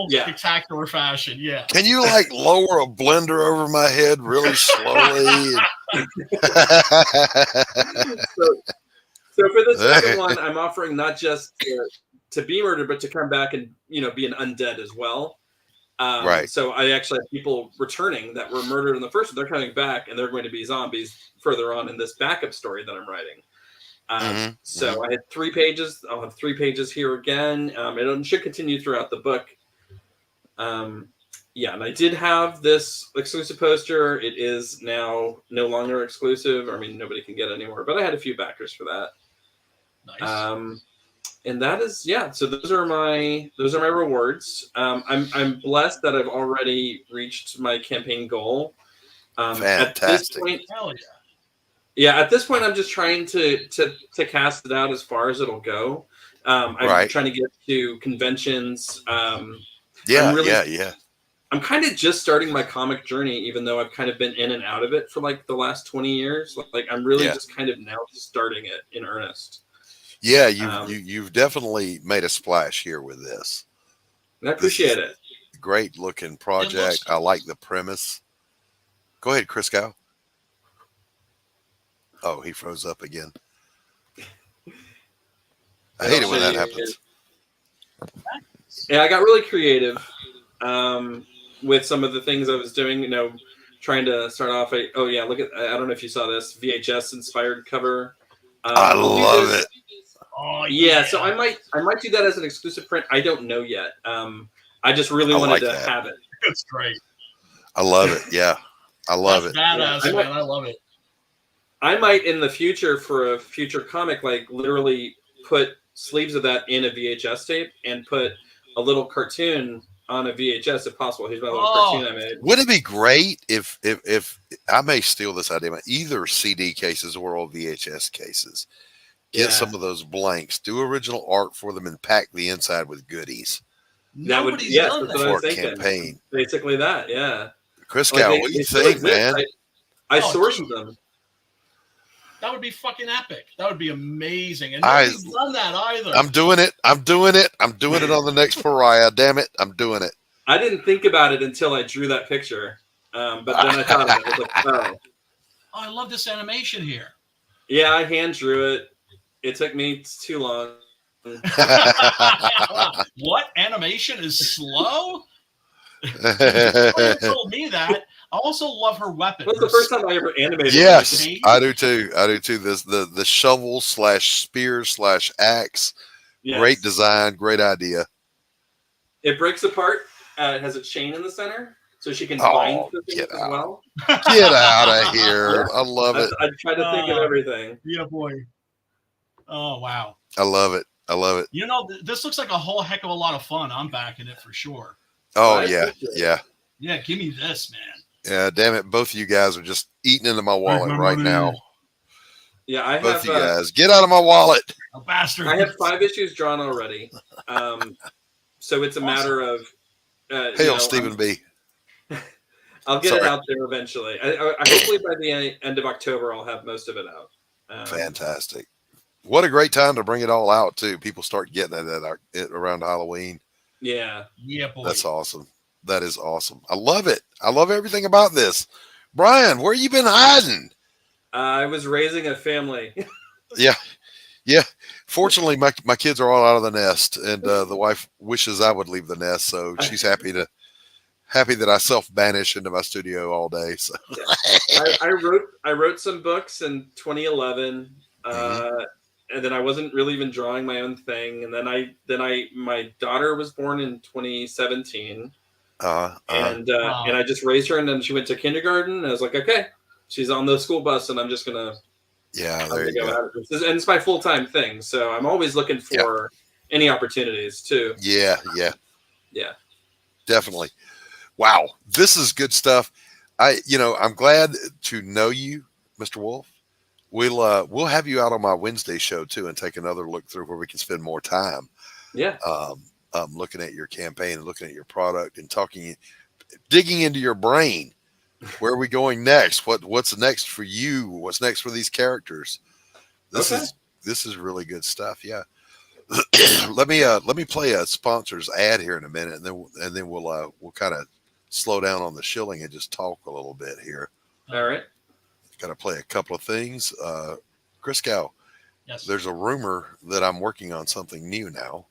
spectacular fashion. Yeah. Can you lower a blender over my head really slowly? So for this second one, I'm offering not just to be murdered, but to come back and be an undead as well. Right. So I actually have people returning that were murdered in the first one. They're coming back, and they're going to be zombies further on in this backup story that I'm writing. So I had 3 pages. I'll have 3 pages here again. It should continue throughout the book. And I did have this exclusive poster. It is now no longer exclusive. I mean, nobody can get it anymore, but I had a few backers for that. Nice. And that is, so those are my rewards. I'm blessed that I've already reached my campaign goal. Fantastic. At this point, hell yeah. Yeah, at this point, I'm just trying to cast it out as far as it'll go. I'm trying to get to conventions. I'm kind of just starting my comic journey, even though I've kind of been in and out of it for the last 20 years. I'm really just kind of now starting it in earnest. Yeah, you've definitely made a splash here with this. I appreciate it. Great looking project. I like the premise. Go ahead, Christgau. Oh, he froze up again. I hate it when that happens. Yeah, I got really creative with some of the things I was doing. Trying to start off. Look at. I don't know if you saw this VHS inspired cover. I love it. Oh yeah. So I might do that as an exclusive print. I don't know yet. I just really wanted to have it. It's great. I love it. Yeah, I love it. Badass, man. I love it. I might in the future for a future comic, literally put sleeves of that in a VHS tape and put a little cartoon on a VHS if possible. Here's my little cartoon I made. Would it be great if I may steal this idea, either CD cases or all VHS cases, get some of those blanks, do original art for them, and pack the inside with goodies. That would that's what I was thinking. Campaign. Basically that, yeah. Christgau, what do you think, man? I sourced them. That would be fucking epic. That would be amazing. And nobody's done that either. I'm doing it. I'm doing it on the next pariah. Damn it. I'm doing it. I didn't think about it until I drew that picture. But then I thought of it. I was like, oh, I love this animation here. Yeah, I hand drew it. It took me too long. What? Animation is slow? If you told me that, I also love her weapon. That's the first time I ever animated. Yes, anything. I do too. I do too. The shovel / spear / axe. Yes. Great design. Great idea. It breaks apart. It has a chain in the center, so she can bind the things get as out. well. Get out of here. I love it. I try to think of everything. Yeah, boy. Oh, wow. I love it. I love it. You know, this looks like a whole heck of a lot of fun. I'm backing it for sure. Oh, Right? yeah. Yeah. Yeah, give me this, man. Yeah. Damn it. Both of you guys are just eating into my wallet my right money. now. Yeah, I Both have. of you guys. Get out of my wallet. A bastard. I have 5 issues drawn already. So it's a matter of. Hail, Stephen B. I'll get Sorry. it out there eventually. I hopefully by the end of October, I'll have most of it out. Fantastic. What a great time to bring it all out, too. People start getting it around Halloween. Yeah. Yeah, boy. That's awesome. That is awesome. I love it. I love everything about this. Brian, where you been hiding? I was raising a family. Yeah. Yeah. Fortunately, my kids are all out of the nest, and the wife wishes I would leave the nest, so she's happy that I self-banish into my studio all day. So I wrote some books in 2011, and then I wasn't really even drawing my own thing. And then my daughter was born in 2017, and I just raised her, and then she went to kindergarten. And I was like, okay, she's on the school bus, and I'm just gonna. Yeah, there you go. And it's my full-time thing, so I'm always looking for any opportunities too. Yeah. Definitely. Wow, this is good stuff. I'm glad to know you, Mr. Wolf. We'll have you out on my Wednesday show too, and take another look through where we can spend more time. Yeah. Looking at your campaign and looking at your product and digging into your brain. Where are we going next? What's next for you? What's next for these characters? This is really good stuff. Yeah. Let me play a sponsor's ad here in a minute, and then we'll kind of slow down on the shilling and just talk a little bit here. All right. Got to play a couple of things. Christgau, Yes. there's a rumor that I'm working on something new now.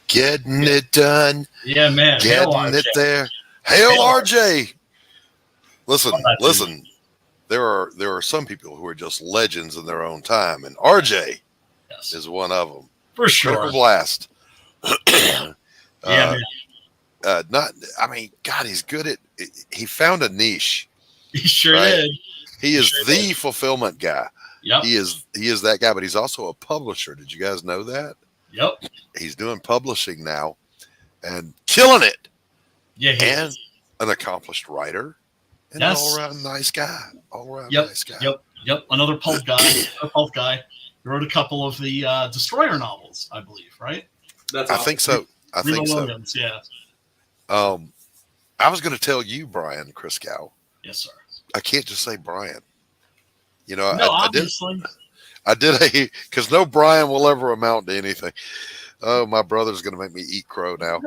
Getting it done. Yeah, man. Getting it there. Hail RJ. Listen. There are some people who are just legends in their own time, and RJ is one of them. For sure. Critical Blast. Man. God, he's good at. He found a niche. He sure did. He is the fulfillment guy. Yep. He is that guy, but he's also a publisher. Did you guys know that? Yep. He's doing publishing now and killing it. Yeah. And an accomplished writer and an all-around nice guy. all around Yep, nice guy. yep. Another pulp guy. A pulp guy. He wrote a couple of the Destroyer novels, I believe, right? That's I awesome. think so. I Remo think so. Williams, yeah. I was going to tell you, Brian Christgau. Yes, sir. I can't just say Brian. You know, No, I did. obviously. I did because no Brian will ever amount to anything. Oh, my brother's going to make me eat crow now.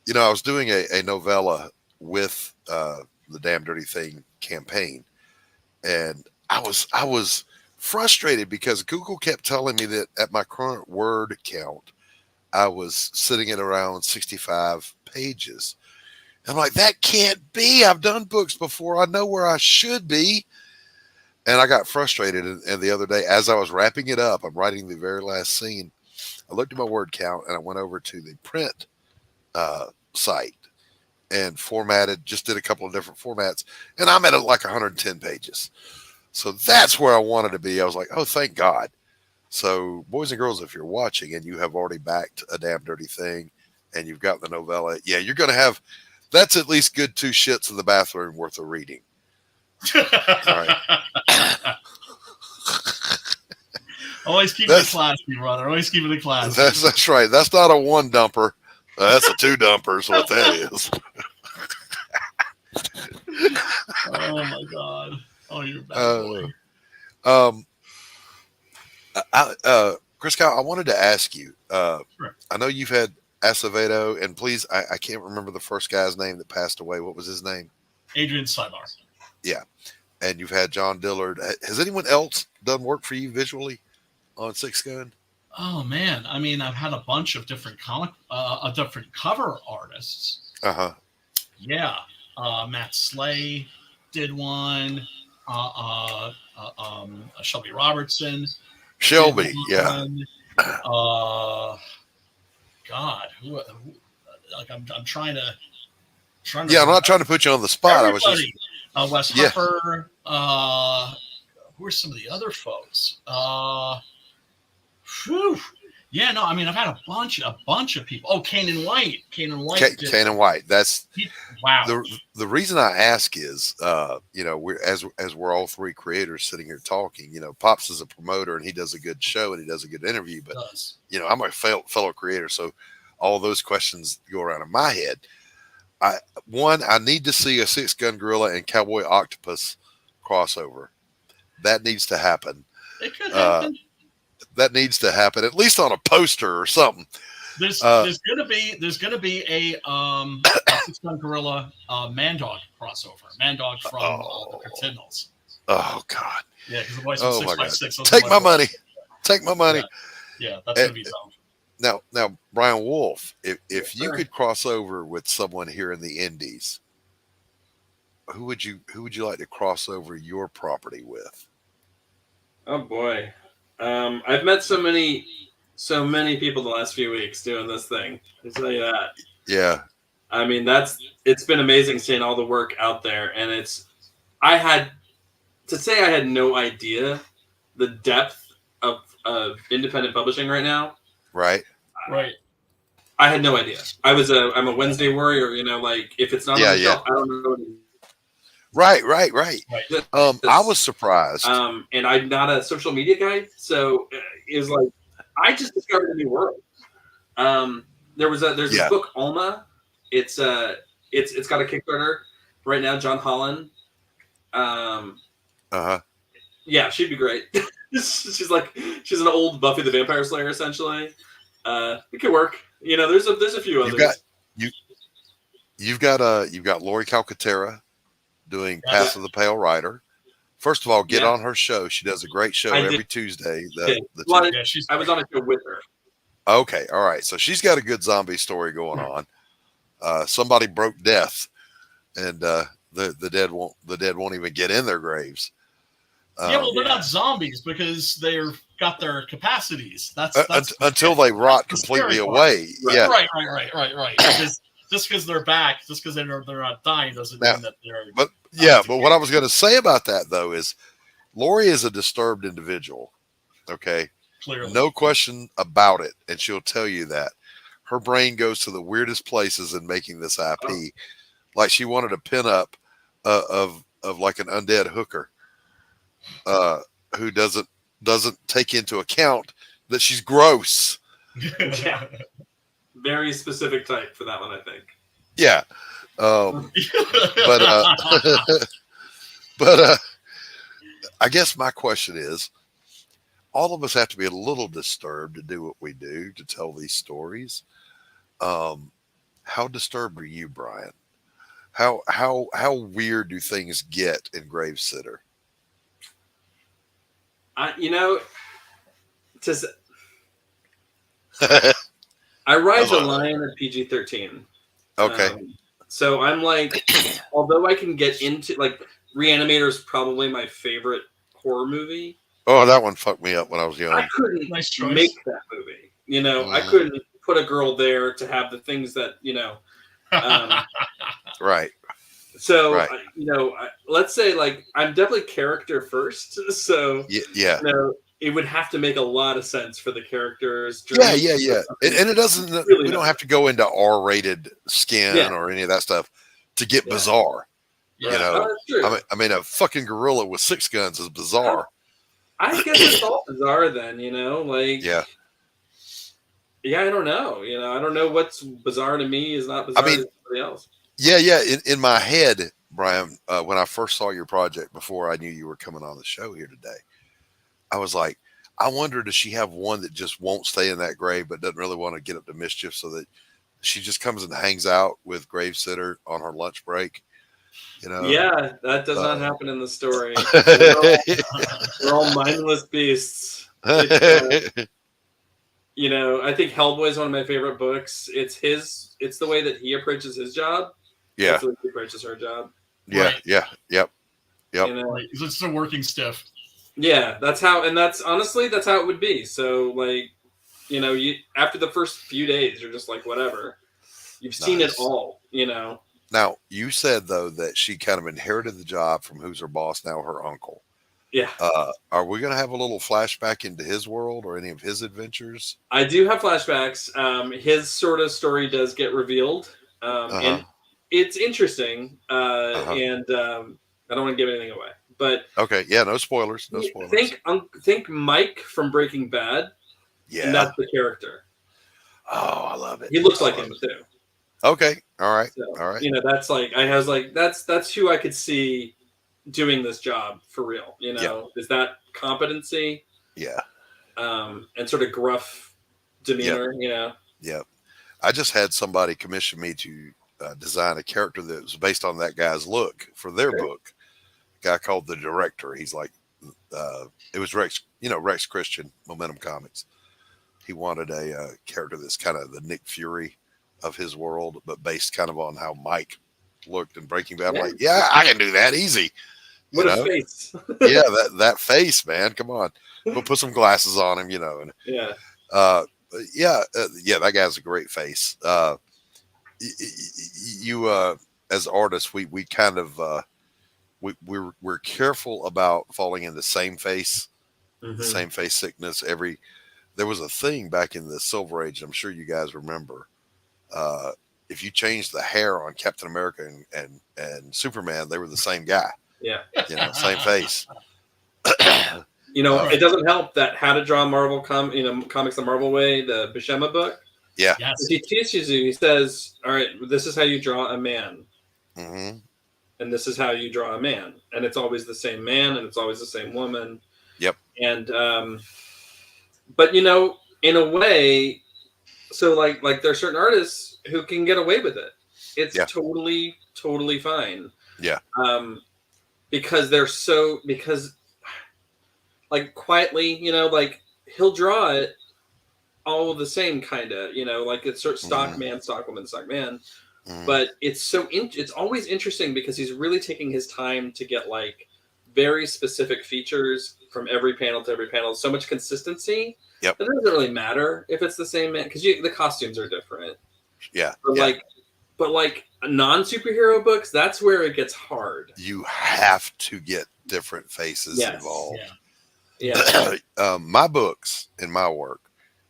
You know, I was doing a novella with the Damn Dirty Thing campaign, and I was frustrated because Google kept telling me that at my current word count, I was sitting at around 65 pages. I'm like, that can't be. I've done books before. I know where I should be. And I got frustrated. And the other day, as I was wrapping it up, I'm writing the very last scene. I looked at my word count and I went over to the print site and formatted, just did a couple of different formats. And I'm at like 110 pages. So that's where I wanted to be. I was like, oh, thank God. So boys and girls, if you're watching and you have already backed A Damn Dirty Thing and you've got the novella, yeah, you're going to have, that's at least good 2 shits in the bathroom worth of reading. All right. Always keep it classy, brother. Always keep it classy. That's right. That's not a 1 dumper. That's a 2 dumper is what that is. Oh my God. Oh, you're bad boy. Christgau, I wanted to ask you, Sure. I know you've had Acevedo, and please, I can't remember the first guy's name that passed away. What was his name? Adrian Silar. Yeah. And you've had John Dillard. Has anyone else done work for you visually on Six Gun? Oh man. I mean, I've had a bunch of different different cover artists. Uh-huh. Yeah. Matt Slay did one. Shelby Robertson. Shelby, yeah. God, who like I'm trying to. Yeah, I'm not trying to put you on the spot. Everybody. I was just Wes Huffer. Who are some of the other folks? Yeah, no, I mean, I've had a bunch of people. Oh, Kanan White. Kanan White. That's wow. The reason I ask is, you know, we're as we're all 3 creators sitting here talking. You know, Pops is a promoter and he does a good show and he does a good interview. But you know, I'm a fellow creator, so all those questions go around in my head. I need to see a Six Gun Gorilla and Cowboy Octopus crossover. That needs to happen. It could happen. That needs to happen, at least on a poster or something. There's gonna be a Six Gun Gorilla Man-Dog crossover. Man-Dog from the Cartindals. Oh God. Yeah, because the boys from 6x6. Take my money. Take my money. Yeah, that's gonna be something. Now, Brian Wolf, if you could cross over with someone here in the Indies, who would you like to cross over your property with? Oh boy. I've met so many people the last few weeks doing this thing. I'll tell you that. Yeah. I mean, it's been amazing seeing all the work out there, and I had no idea the depth of independent publishing right now. Right. Right. I had no idea. I'm a Wednesday warrior, you know, like if it's not on the shelf, I don't know. Right. I was surprised. And I'm not a social media guy, so it was like I just discovered a new world. There's this book Alma. It's got a Kickstarter right now. John Holland. Yeah, she'd be great. she's an old Buffy the Vampire Slayer essentially. It could work. You know, there's a few others. You've got Laurie Calcaterra doing Path of the Pale Rider. First of all, get on her show. She does a great show every Tuesday. I was on a show with her. Okay, all right. So she's got a good zombie story going on. Somebody broke death, and the dead won't even get in their graves. Well, they're not zombies because they've got their capacities. That's until they rot completely away. Yeah, right. Just because they're back, just because they're not dying, doesn't mean that they're. But what I was going to say about that though is, Laurie is a disturbed individual. Okay, clearly, no question about it, and she'll tell you that her brain goes to the weirdest places in making this IP. Like she wanted a pinup of like an undead hooker, who doesn't take into account that she's gross. Yeah. Very specific type for that one, I think. Yeah. But I guess my question is, all of us have to be a little disturbed to do what we do, to tell these stories. How disturbed are you, Brian? How weird do things get in Gravesitter? I ride the line at PG-13. Okay. So I'm like, although I can get into, like, Reanimator is probably my favorite horror movie. Oh, that one fucked me up when I was young. I couldn't make that movie. You know, I couldn't put a girl there to have the things that, you know. Right. So, right. Let's say, like, I'm definitely character first. So, yeah. You know, it would have to make a lot of sense for the characters. Yeah. And it doesn't, really we don't have to go into R-rated skin or any of that stuff to get bizarre. Yeah. You know, I mean, a fucking gorilla with 6 guns is bizarre. I guess it's all bizarre then, you know, like, yeah, I don't know. You know, I don't know what's bizarre to me is not bizarre to somebody else. Yeah. In my head, Brian, when I first saw your project before I knew you were coming on the show here today, I was like, I wonder, does she have one that just won't stay in that grave, but doesn't really want to get up to mischief, so that she just comes and hangs out with Gravesitter on her lunch break? You know? Yeah, that does not happen in the story. We're all mindless beasts. You know, I think Hellboy is one of my favorite books. It's the way that he approaches his job. Yeah. That's the way he approaches her job. Yeah, right. Yep. You know? Right. It's just a working stiff. Yeah, that's how it would be. So, like, you know, after the first few days, you're just like, whatever. You've seen it all, you know. Now, you said, though, that she kind of inherited the job from who's her boss now, her uncle. Yeah. Are we going to have a little flashback into his world or any of his adventures? I do have flashbacks. His sort of story does get revealed. And it's interesting. And I don't want to give anything away. But okay, yeah, no spoilers. Think Mike from Breaking Bad. Yeah. And that's the character. Oh, I love it. He looks like him, too. Okay. All right. So, all right. You know, that's like, I was like, that's who I could see doing this job for real. You know, is that competency? Yeah. And sort of gruff demeanor, you know? Yep. I just had somebody commission me to design a character that was based on that guy's look for their book. A guy called The Director. He's like, it was Rex Christian, Momentum Comics. He wanted a character that's kind of the Nick Fury of his world, but based kind of on how Mike looked in Breaking Bad. I'm like, yeah, I can do that easy. What a face. Yeah, that face, man. Come on. We'll put some glasses on him, you know. And, that guy's a great face. You as artists, we kind of we're careful about falling in the same face sickness. There was a thing back in the Silver Age, I'm sure you guys remember. If you changed the hair on Captain America and Superman, they were the same guy. Yeah. You know, same face. You know, it doesn't help that How to Draw Marvel Comics the Marvel Way, the Buscema book. Yeah. Yes. He teaches you, he says, all right, this is how you draw a man. Mm-hmm. And this is how you draw a man. And it's always the same man and it's always the same woman. Yep. And but you know, in a way, so like there are certain artists who can get away with it. It's totally fine. Yeah. Because like quietly, you know, like he'll draw it all the same kind of, you know, like it's sort of stock man, stock woman, stock man. But it's it's always interesting because he's really taking his time to get like very specific features from every panel to every panel. So much consistency. Yep. It doesn't really matter if it's the same man because the costumes are different. Yeah. But like non-superhero books, that's where it gets hard. You have to get different faces involved. Yeah. My books and my work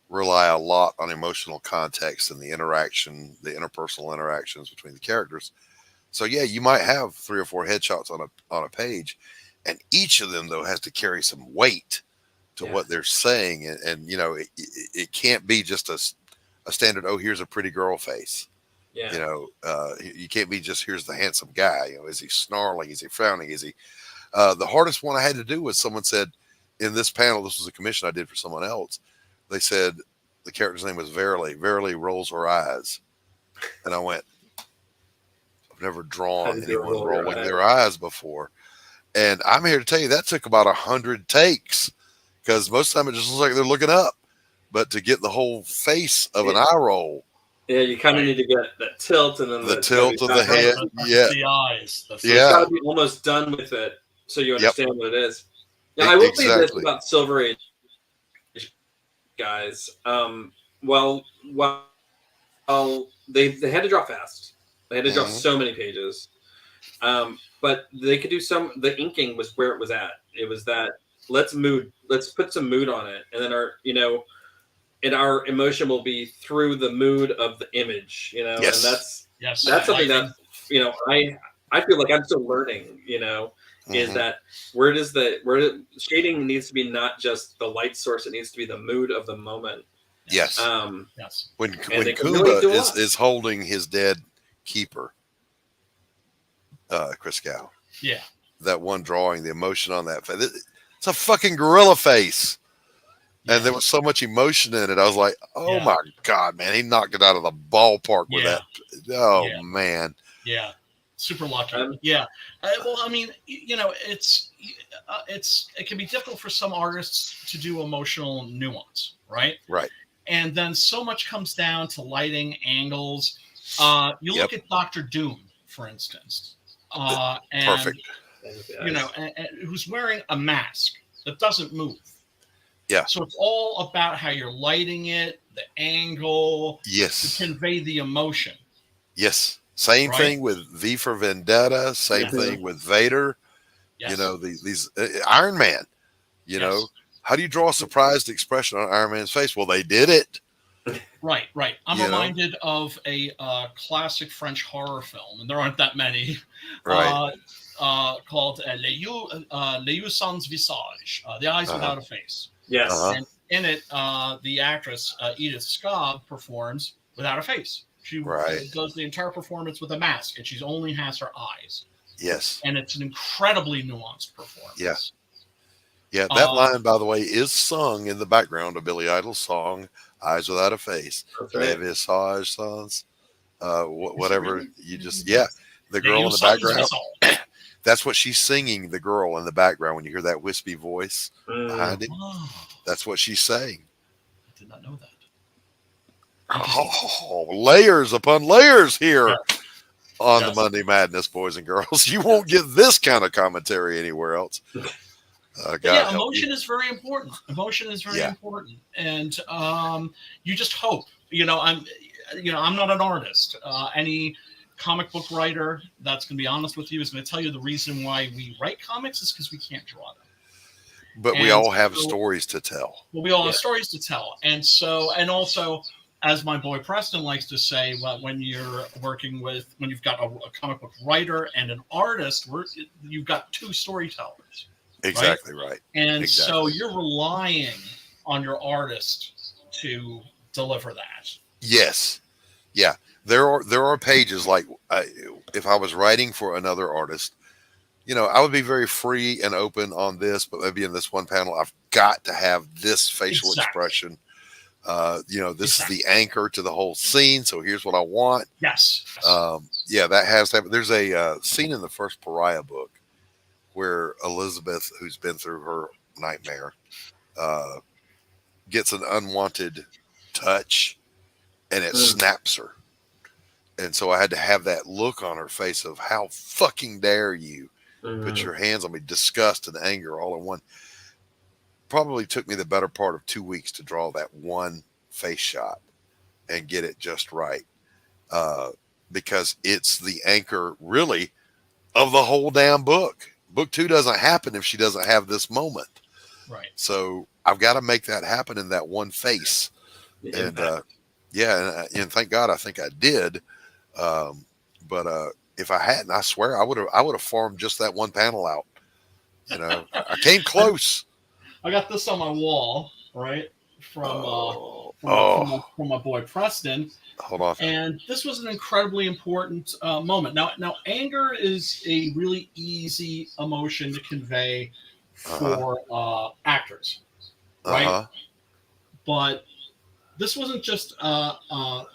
rely a lot on emotional context and the interaction, the interpersonal interactions between the characters. So yeah, you might have 3 or 4 headshots on a page, and each of them though has to carry some weight to what they're saying, and you know, it can't be just a standard. Oh, here's a pretty girl face. Yeah. You know, you can't be just here's the handsome guy. You know, is he snarling? Is he frowning? Is he? The hardest one I had to do was someone said in this panel. This was a commission I did for someone else. They said the character's name was Verily. Verily rolls her eyes, and I went, I've never drawn anyone rolling their eyes before. And I'm here to tell you that took about 100 takes, because most of the time it just looks like they're looking up. But to get the whole face of an eye roll. Yeah, you kind of need to get that tilt and then the tilt of the head. Yeah. The eyes. So it's got to be almost done with it so you understand what it is. Yeah, I will say this about Silver Age guys. Well, they had to draw fast. They had to draw so many pages. But they could do the inking was where it was at. It was that let's put some mood on it, and then our emotion will be through the mood of the image, you know. And that's something that, you know, I feel like I'm still learning, you know, is that where shading needs to be not just the light source, it needs to be the mood of the moment. Yes. Yes. When Koepp is holding his dead keeper, Christgau. Yeah. That one drawing, the emotion on that face. It's a fucking gorilla face. And there was so much emotion in it. I was like, oh my God, man. He knocked it out of the ballpark with that. Oh, man. Yeah. Super lucky. Well, I mean, you know, it can be difficult for some artists to do emotional nuance, right? Right. And then so much comes down to lighting, angles. You look at Dr. Doom, for instance. And, perfect. You know, and who's wearing a mask that doesn't move. Yeah. So it's all about how you're lighting it, the angle, to convey the emotion. Yes. Same thing with V for Vendetta. Same thing with Vader. Yes. You know, these Iron Man. You know, how do you draw a surprised expression on Iron Man's face? Well, they did it. Right. I'm reminded of a classic French horror film, and there aren't that many. Right. Called Les Yeux Sans Visage, The Eyes Without a Face. Yes. And in it, the actress Edith Scobb performs without a face. She does the entire performance with a mask, and she only has her eyes. Yes. And it's an incredibly nuanced performance. Yes. Yeah, that line, by the way, is sung in the background of Billy Idol's song "Eyes Without a Face." Les Visage Sans, whatever you just the girl in the background. That's what she's singing. The girl in the background, when you hear that wispy voice behind it, that's what she's saying. I did not know that. Oh, layers upon layers here on the Monday Madness, boys and girls. You won't get this kind of commentary anywhere else. Emotion is very important. Emotion is very important, and you just hope. I'm not an artist. Any comic book writer that's going to be honest with you is going to tell you the reason why we write comics is because we can't draw them. But we all have stories to tell. Well, we all have stories to tell, and also, as my boy Preston likes to say, when you're working when you've got a comic book writer and an artist, you've got two storytellers. Exactly right. And so you're relying on your artist to deliver that. Yes. Yeah. There are pages like if I was writing for another artist, I would be very free and open on this, but maybe in this one panel, I've got to have this facial expression. This is the anchor to the whole scene. So here's what I want. Yes. That has to happen. There's a scene in the first Pariah book where Elizabeth, who's been through her nightmare, gets an unwanted touch and it snaps her. And so I had to have that look on her face of how fucking dare you put your hands on me, disgust and anger all in one. Probably took me the better part of 2 weeks to draw that one face shot and get it just right. Because it's the anchor really of the whole damn book. Book 2 doesn't happen if she doesn't have this moment. Right. So I've got to make that happen in that one face. And thank God I think I did. But if I hadn't, I swear I would have farmed just that one panel out. You know, I came close. I got this on my wall, right? From my boy Preston. Hold on. And this was an incredibly important moment. Now, anger is a really easy emotion to convey for actors, right? But this wasn't just anger.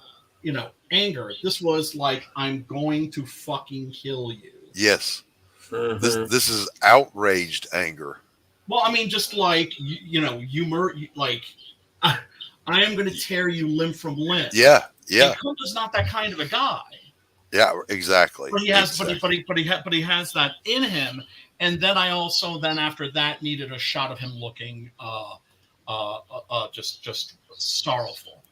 This was like, I'm going to fucking kill you. Yes. This is outraged anger. Well, I mean, just like I am going to tear you limb from limb. Yeah. And Koepp is not that kind of a guy. Yeah, exactly. But he has, but he has that in him. And then I also after that needed a shot of him looking just sorrowful,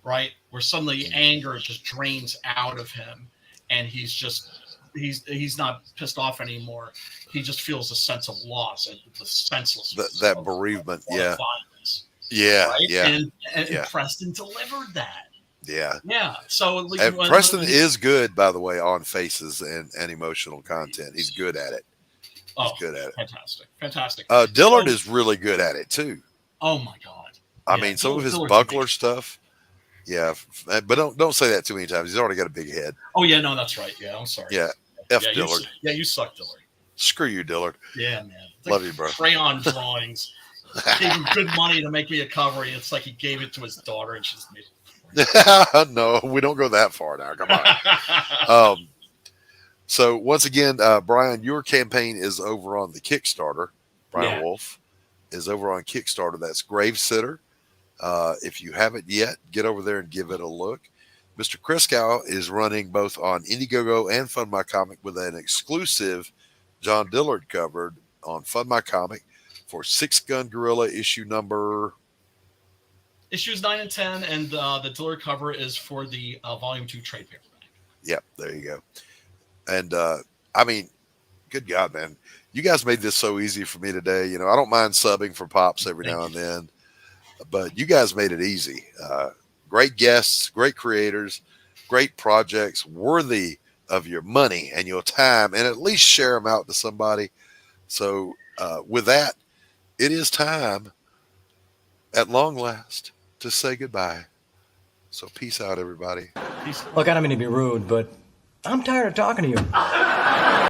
right? Where suddenly anger just drains out of him, and he's not pissed off anymore. He just feels a sense of loss and the senselessness. That bereavement, violence, right? And Preston delivered that. Yeah. So Preston is good, by the way, on faces and emotional content. He's good at it. He's good at it. Fantastic. Dillard is really good at it too. Oh my God. I mean, some of his buckler stuff. Yeah, but don't say that too many times. He's already got a big head. Oh yeah, no, that's right. Yeah, I'm sorry. Yeah, Dillard. You suck, Dillard. Screw you, Dillard. Yeah, man. Love you, bro. Crayon drawings. Gave him good money to make me a cover. It's like he gave it to his daughter, and she just made it. No, we don't go that far now. Come on. So once again, Brian, your campaign is over on the Kickstarter. Brian Wolf is over on Kickstarter. That's Gravesitter. If you haven't yet, get over there and give it a look. Mr. Christgau is running both on Indiegogo and Fund My Comic with an exclusive John Dillard cover on Fund My Comic for Six Gun Gorilla issue number. Issues 9 and 10, and the Dillard cover is for the Volume 2 trade paperback. Yep, there you go. And I mean, good God, man, you guys made this so easy for me today. You know, I don't mind subbing for Pops every now and then, but you guys made it easy. Great guests, great creators, great projects, worthy of your money and your time, and at least share them out to somebody. So with that, it is time at long last to say goodbye. So peace out, everybody. Look, I don't mean to be rude, but I'm tired of talking to you.